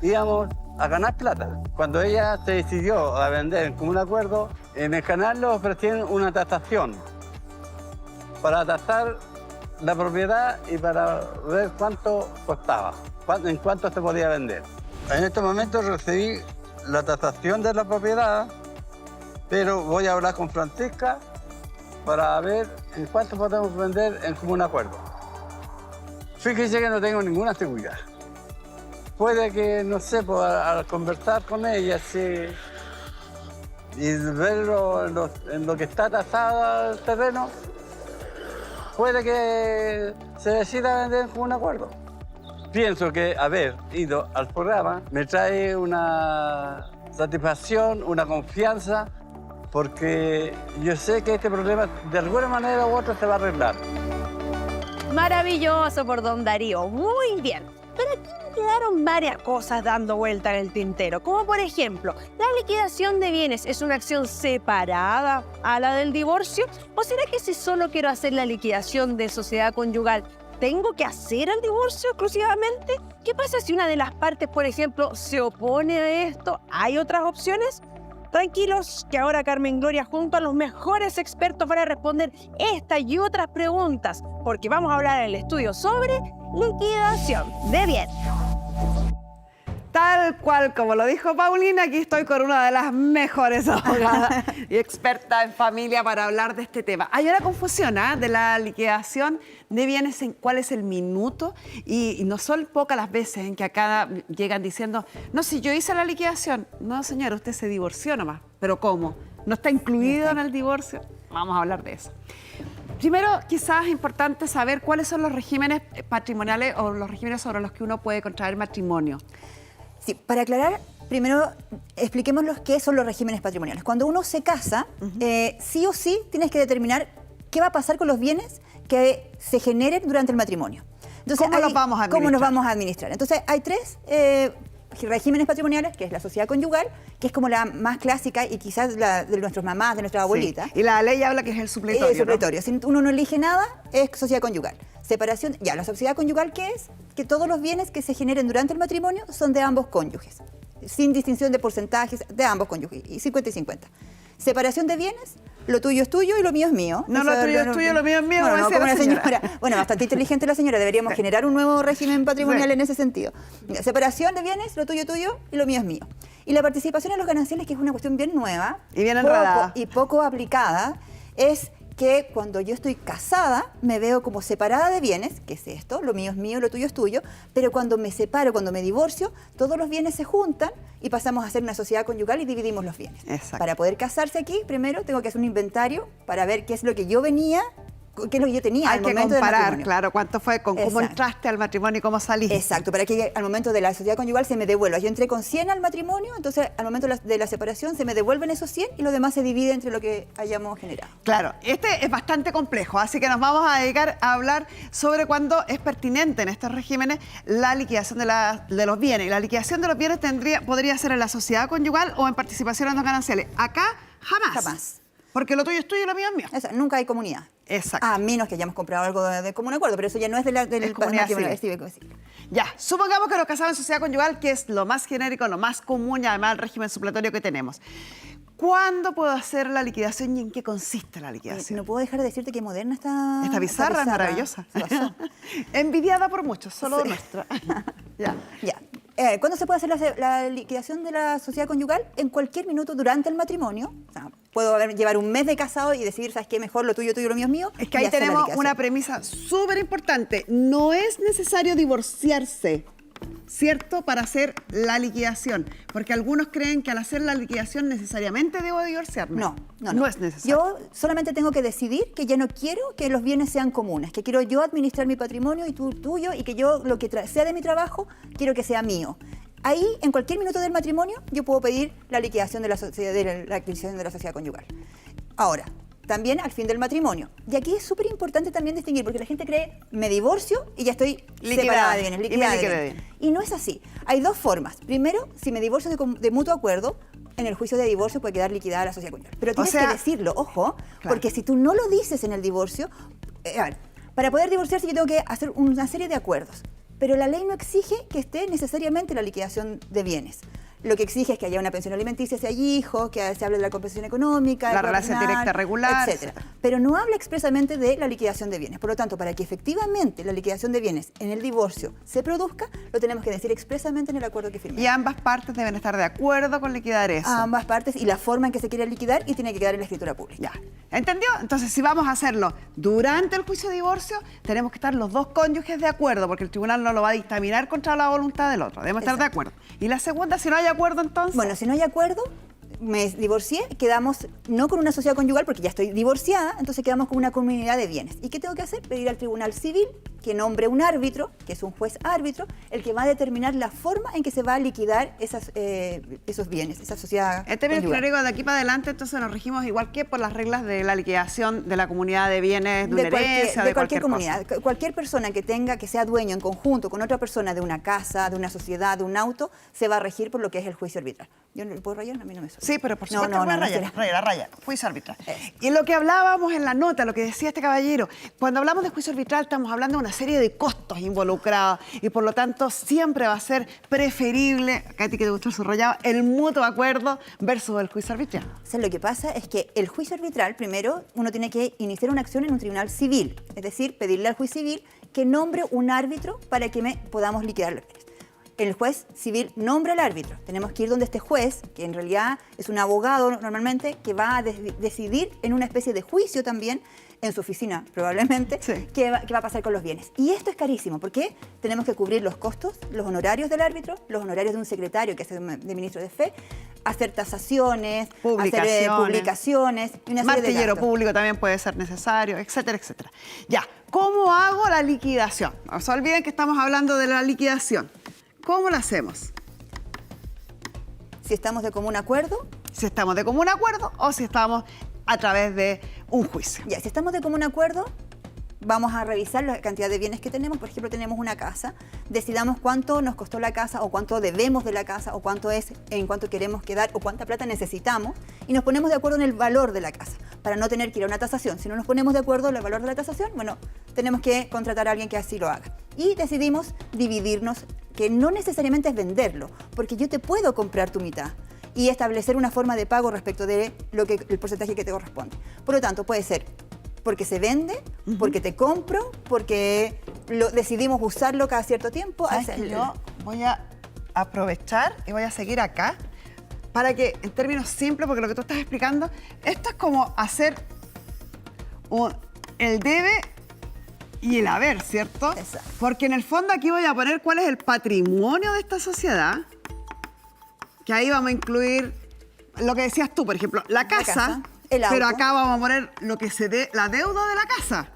Speaker 12: íbamos a ganar plata. Cuando ella se decidió a vender como un acuerdo, en el canal le ofrecían una tasación para tasar la propiedad y para ver cuánto costaba, en cuánto se podía vender. En este momento recibí la tasación de la propiedad, pero voy a hablar con Francisca para ver en cuánto podemos vender en común acuerdo. Fíjese que no tengo ninguna seguridad. Puede que, no sé, pues, al conversar con ella y verlo en lo que está tasado el terreno, puede que se decida vender en común acuerdo. Pienso que haber ido al programa me trae una satisfacción, una confianza, porque yo sé que este problema de alguna manera u otra se va a arreglar.
Speaker 4: Maravilloso por don Darío, muy bien. Pero aquí me quedaron varias cosas dando vuelta en el tintero, como por ejemplo, ¿la liquidación de bienes es una acción separada a la del divorcio? ¿O será que si solo quiero hacer la liquidación de sociedad conyugal, tengo que hacer el divorcio exclusivamente? ¿Qué pasa si una de las partes, por ejemplo, se opone a esto? ¿Hay otras opciones? Tranquilos, que ahora Carmen Gloria junto a los mejores expertos van a responder esta y otras preguntas, porque vamos a hablar en el estudio sobre liquidación de bienes.
Speaker 3: Tal cual como lo dijo Paulina, aquí estoy con una de las mejores abogadas y experta en familia para hablar de este tema. Hay una confusión de la liquidación de bienes en cuál es el minuto y no son pocas las veces en que acá llegan diciendo, no, si yo hice la liquidación. No, señora, usted se divorció nomás. ¿Pero cómo? ¿No está incluido en el divorcio? Vamos a hablar de eso. Primero, quizás es importante saber cuáles son los regímenes patrimoniales o los regímenes sobre los que uno puede contraer matrimonio.
Speaker 18: Sí, para aclarar, primero expliquemos qué son los regímenes patrimoniales. Cuando uno se casa, sí o sí tienes que determinar qué va a pasar con los bienes que se generen durante el matrimonio. Entonces,
Speaker 3: ¿Cómo los vamos a administrar?
Speaker 18: ¿Cómo nos vamos a administrar? Entonces, hay tres regímenes patrimoniales, que es la sociedad conyugal, que es como la más clásica y quizás la de nuestras mamás, de nuestras abuelitas.
Speaker 3: Sí. Y la ley habla que es el supletorio.
Speaker 18: El supletorio.
Speaker 3: ¿No?
Speaker 18: Si uno no elige nada, es sociedad conyugal. Separación, ya, la sociedad conyugal, ¿qué es? Que todos los bienes que se generen durante el matrimonio son de ambos cónyuges, sin distinción de porcentajes, de ambos cónyuges, y 50 y 50. Separación de bienes, lo tuyo es tuyo y lo mío es mío.
Speaker 3: No, lo tuyo es tuyo, lo mío es mío.
Speaker 18: Bueno, no, como la señora. Bueno, bastante inteligente la señora, deberíamos generar un nuevo régimen patrimonial en ese sentido. Separación de bienes, lo tuyo es tuyo y lo mío es mío. Y la participación en los gananciales, que es una cuestión bien nueva
Speaker 3: y bien enredada
Speaker 18: y poco aplicada, es que cuando yo estoy casada me veo como separada de bienes, que es esto, lo mío es mío, lo tuyo es tuyo, pero cuando me separo, cuando me divorcio, todos los bienes se juntan y pasamos a ser una sociedad conyugal y dividimos los bienes.
Speaker 3: Exacto.
Speaker 18: Para poder casarse aquí, primero tengo que hacer un inventario para ver qué es lo que yo venía, qué es lo que yo tenía al momento del matrimonio.
Speaker 3: Hay que comparar, claro, cuánto fue, con cómo entraste al matrimonio y cómo saliste.
Speaker 18: Exacto, para que al momento de la sociedad conyugal se me devuelva. Yo entré con 100 al matrimonio, entonces al momento de la separación se me devuelven esos 100 y lo demás se divide entre lo que hayamos generado.
Speaker 3: Claro, este es bastante complejo, así que nos vamos a dedicar a hablar sobre cuándo es pertinente en estos regímenes la liquidación de los bienes. La liquidación de los bienes podría ser en la sociedad conyugal o en participación en los gananciales. Acá, jamás.
Speaker 18: Jamás.
Speaker 3: Porque lo tuyo es tuyo y lo mío es mío.
Speaker 18: Eso, nunca hay comunidad.
Speaker 3: Exacto.
Speaker 18: A menos que hayamos comprado algo de común acuerdo, pero eso ya no es del
Speaker 3: comunidad
Speaker 18: civil.
Speaker 3: Ya, supongamos que nos casamos en sociedad conyugal, que es lo más genérico, lo más común y además el régimen supletorio que tenemos. ¿Cuándo puedo hacer la liquidación y en qué consiste la liquidación?
Speaker 18: No puedo dejar de decirte que moderna está...
Speaker 3: Esta pizarra es maravillosa. Envidiada por muchos, solo nuestra.
Speaker 18: Ya. ¿Cuándo se puede hacer la liquidación de la sociedad conyugal? En cualquier minuto durante el matrimonio. O sea, puedo llevar un mes de casado y decidir, ¿sabes qué? Mejor lo tuyo, lo mío es mío.
Speaker 3: Es que ahí tenemos una premisa súper importante. No es necesario divorciarse, ¿cierto? Para hacer la liquidación. Porque algunos creen que al hacer la liquidación necesariamente debo divorciarme. No es necesario.
Speaker 18: Yo solamente tengo que decidir que ya no quiero que los bienes sean comunes, que quiero yo administrar mi patrimonio y tú tuyo, y que yo lo que sea de mi trabajo quiero que sea mío. Ahí, en cualquier minuto del matrimonio, yo puedo pedir la liquidación de la adquisición de la sociedad conyugal. Ahora, también al fin del matrimonio. Y aquí es súper importante también distinguir, porque la gente cree, me divorcio y ya estoy separada de bienes, liquidada de bienes. Y no es así. Hay dos formas. Primero, si me divorcio de mutuo acuerdo, en el juicio de divorcio puede quedar liquidada la sociedad conyugal. Pero tienes que decirlo, ojo, porque si tú no lo dices en el divorcio, a ver, para poder divorciarse yo tengo que hacer una serie de acuerdos. Pero la ley no exige que esté necesariamente la liquidación de bienes. lo que exige es que haya una pensión alimenticia si hay hijos, que se hable de la compensación económica,
Speaker 3: la relación directa regular,
Speaker 18: etcétera. Pero no habla expresamente de la liquidación de bienes. Por lo tanto, para que efectivamente la liquidación de bienes en el divorcio se produzca, lo tenemos que decir expresamente en el acuerdo que firmamos.
Speaker 3: Y ambas partes deben estar de acuerdo con liquidar eso.
Speaker 18: Ambas partes y la forma en que se quiere liquidar y tiene que quedar en la escritura pública.
Speaker 3: Ya. ¿Entendió? Entonces, si vamos a hacerlo durante el juicio de divorcio, tenemos que estar los dos cónyuges de acuerdo, porque el tribunal no lo va a dictaminar contra la voluntad del otro. Debemos estar de acuerdo. Y la segunda, si no hay acuerdo, entonces...
Speaker 18: Bueno, si no hay acuerdo, me divorcié, quedamos no con una sociedad conyugal porque ya estoy divorciada, entonces quedamos con una comunidad de bienes. ¿Y qué tengo que hacer? Pedir al tribunal civil que nombre un árbitro, que es un juez árbitro, el que va a determinar la forma en que se va a liquidar esos bienes, esa sociedad
Speaker 3: En términos
Speaker 18: conyugal.
Speaker 3: genéricos, de aquí para adelante, entonces nos regimos igual que por las reglas de la liquidación de la comunidad de bienes, de una herencia,
Speaker 18: de cualquier comunidad.
Speaker 3: cosa.
Speaker 18: Cualquier persona que sea dueño en conjunto con otra persona de una casa, de una sociedad, de un auto, se va a regir por lo que es el juicio arbitral. ¿Yo no puedo rayar? A mí no me suena.
Speaker 3: Sí, pero por supuesto
Speaker 18: no,
Speaker 3: raya, juicio arbitral. Y lo que hablábamos en la nota, lo que decía este caballero, cuando hablamos de juicio arbitral estamos hablando de una serie de costos involucrados y por lo tanto siempre va a ser preferible, acá a ti que te gustó el subrayado, el mutuo acuerdo versus el juicio arbitral.
Speaker 18: O sea, lo que pasa es que el juicio arbitral, primero, uno tiene que iniciar una acción en un tribunal civil, es decir, pedirle al juez civil que nombre un árbitro para que podamos liquidar los bienes. El juez civil nombra al árbitro. Tenemos que ir donde este juez, que en realidad es un abogado normalmente, que va a decidir en una especie de juicio también, en su oficina probablemente, qué va a pasar con los bienes. Y esto es carísimo, porque tenemos que cubrir los costos, los honorarios del árbitro, los honorarios de un secretario, que es de ministro de fe, hacer tasaciones, hacer publicaciones. Y una serie de
Speaker 3: Martillero
Speaker 18: gastos.
Speaker 3: público también puede ser necesario, etcétera, etcétera. Ya, ¿cómo hago la liquidación? No se olviden que estamos hablando de la liquidación. ¿Cómo lo hacemos?
Speaker 18: Si estamos de común acuerdo.
Speaker 3: Si estamos de común acuerdo o si estamos a través de un juicio.
Speaker 18: Ya, si estamos de común acuerdo, vamos a revisar la cantidad de bienes que tenemos. Por ejemplo, tenemos una casa, decidamos cuánto nos costó la casa o cuánto debemos de la casa o cuánto es, en cuánto queremos quedar o cuánta plata necesitamos y nos ponemos de acuerdo en el valor de la casa para no tener que ir a una tasación. Si no nos ponemos de acuerdo en el valor de la tasación, bueno, tenemos que contratar a alguien que así lo haga. Y decidimos dividirnos, que no necesariamente es venderlo, porque yo te puedo comprar tu mitad y establecer una forma de pago respecto de el porcentaje que te corresponde. Por lo tanto, puede ser porque se vende, porque te compro, porque decidimos usarlo cada cierto tiempo.
Speaker 3: Yo voy a aprovechar y voy a seguir acá para que, en términos simples, porque lo que tú estás explicando, esto es como hacer el debe y el haber, ¿cierto?
Speaker 18: Exacto.
Speaker 3: Porque en el fondo aquí voy a poner cuál es el patrimonio de esta sociedad, que ahí vamos a incluir lo que decías tú, por ejemplo, la casa,
Speaker 18: el auto.
Speaker 3: pero acá vamos a poner lo que se dé, la deuda de la casa,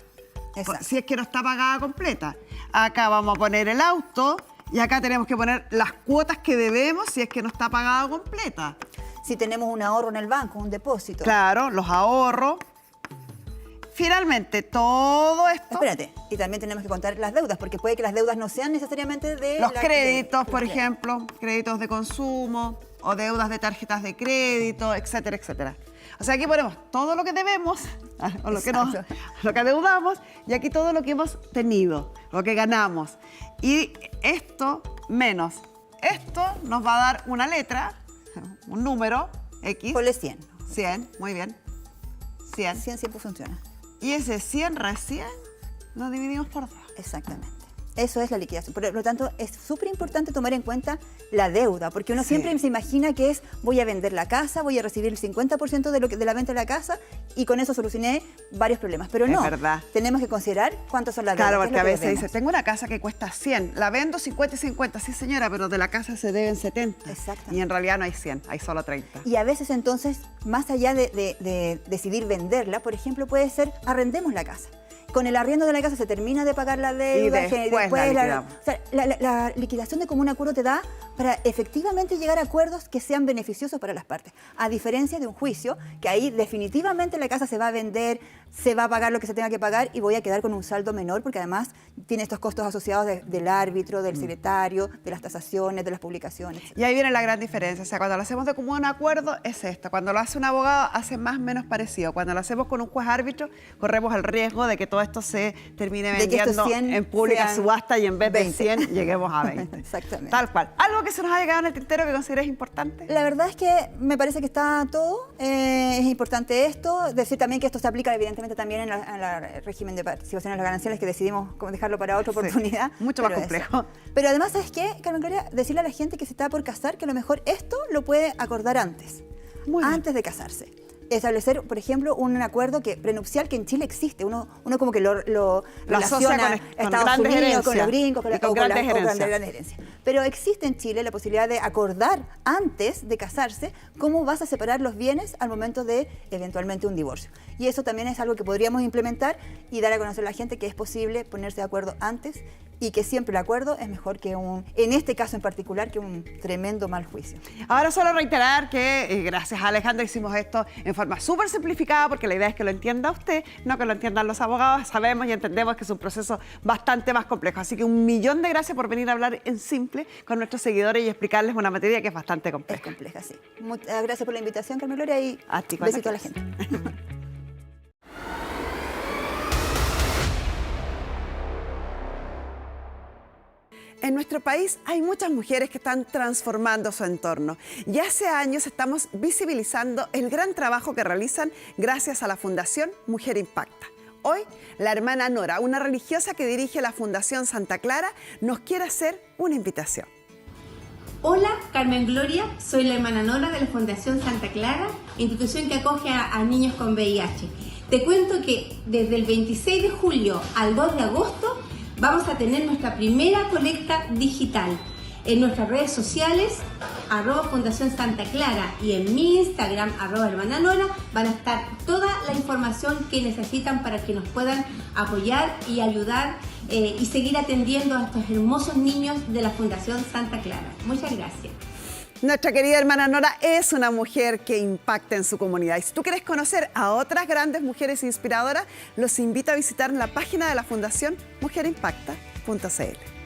Speaker 3: si es que no está pagada completa. Acá vamos a poner el auto y acá tenemos que poner las cuotas que debemos si es que no está pagada completa.
Speaker 18: Si tenemos un ahorro en el banco, un depósito.
Speaker 3: Claro, los ahorros. Finalmente, todo esto...
Speaker 18: Espérate, y también tenemos que contar las deudas, porque puede que las deudas no sean necesariamente de...
Speaker 3: Los créditos, por ejemplo, créditos de consumo o deudas de tarjetas de crédito, etcétera, etcétera. O sea, aquí ponemos todo lo que debemos, o lo que adeudamos, y aquí todo lo que hemos tenido, lo que ganamos. Y esto menos esto nos va a dar una letra, un número, X.
Speaker 18: Ponle 100.
Speaker 3: 100, muy bien. 100.
Speaker 18: 100 siempre funciona.
Speaker 3: Y ese 100 recién lo dividimos por 2.
Speaker 18: Exactamente. Eso es la liquidación. Por lo tanto, es súper importante tomar en cuenta la deuda, porque uno siempre se imagina que es voy a vender la casa, voy a recibir el 50% de la venta de la casa y con eso solucioné varios problemas. Pero no,
Speaker 3: es verdad.
Speaker 18: Tenemos que considerar cuántas son las deudas.
Speaker 3: Claro, porque a veces dice, tengo una casa que cuesta 100, la vendo 50 y 50, sí señora, pero de la casa se deben 70.
Speaker 18: Exacto.
Speaker 3: Y en realidad no hay 100, hay solo 30.
Speaker 18: Y a veces entonces, más allá de decidir venderla, por ejemplo, puede ser arrendemos la casa. Con el arriendo de la casa se termina de pagar la deuda.
Speaker 3: Y después la liquidamos.
Speaker 18: O sea, la liquidación de común acuerdo te da para efectivamente llegar a acuerdos que sean beneficiosos para las partes. A diferencia de un juicio, que ahí definitivamente la casa se va a vender, se va a pagar lo que se tenga que pagar y voy a quedar con un saldo menor porque además tiene estos costos asociados del árbitro, del secretario, de las tasaciones, de las publicaciones.
Speaker 3: Y ahí viene la gran diferencia. O sea, cuando lo hacemos de común acuerdo es esto. Cuando lo hace un abogado hace más o menos parecido. Cuando lo hacemos con un juez árbitro corremos el riesgo de que todo esto se termine vendiendo en pública subasta y en vez de 100 lleguemos a 20.
Speaker 18: Exactamente.
Speaker 3: Tal cual. Algo que que se nos ha llegado en el tintero que consideres importante?
Speaker 18: La verdad es que me parece que está todo. Es importante esto. Decir también que esto se aplica evidentemente también en el régimen de participación en las gananciales, que decidimos dejarlo para otra oportunidad.
Speaker 3: Mucho más complejo.
Speaker 18: Pero además, ¿sabes qué, Carmen Gloria? Decirle a la gente que se está por casar que a lo mejor esto lo puede acordar antes. Antes de casarse. Establecer, por ejemplo, un acuerdo prenupcial que en Chile existe. Uno como que lo relaciona
Speaker 3: con
Speaker 18: Estados Unidos,
Speaker 3: herencias,
Speaker 18: con los gringos, con
Speaker 3: grandes
Speaker 18: grandes
Speaker 3: herencias.
Speaker 18: herencias. Pero existe en Chile la posibilidad de acordar antes de casarse cómo vas a separar los bienes al momento de eventualmente un divorcio. Y eso también es algo que podríamos implementar y dar a conocer a la gente que es posible ponerse de acuerdo antes y que siempre el acuerdo es mejor que en este caso en particular, que un tremendo mal juicio.
Speaker 3: Ahora solo reiterar que gracias a Alejandra hicimos esto en forma súper simplificada, porque la idea es que lo entienda usted, no que lo entiendan los abogados. Sabemos y entendemos que es un proceso bastante más complejo. Así que 1.000.000 de gracias por venir a hablar en simple con nuestros seguidores y explicarles una materia que es bastante compleja.
Speaker 18: Es compleja, sí. Gracias por la invitación, Carmen Gloria, y besito a la gente.
Speaker 3: En nuestro país hay muchas mujeres que están transformando su entorno y hace años estamos visibilizando el gran trabajo que realizan gracias a la Fundación Mujer Impacta. Hoy, la hermana Nora, una religiosa que dirige la Fundación Santa Clara, nos quiere hacer una invitación.
Speaker 19: Hola, Carmen Gloria, soy la hermana Nora de la Fundación Santa Clara, institución que acoge a niños con VIH. Te cuento que desde el 26 de julio al 2 de agosto vamos a tener nuestra primera colecta digital. En nuestras redes sociales, @Fundación Santa Clara, y en mi Instagram, @hermana Nora, van a estar toda la información que necesitan para que nos puedan apoyar y ayudar y seguir atendiendo a estos hermosos niños de la Fundación Santa Clara. Muchas gracias.
Speaker 3: Nuestra querida hermana Nora es una mujer que impacta en su comunidad. Y si tú quieres conocer a otras grandes mujeres inspiradoras, los invito a visitar la página de la Fundación mujerimpacta.cl.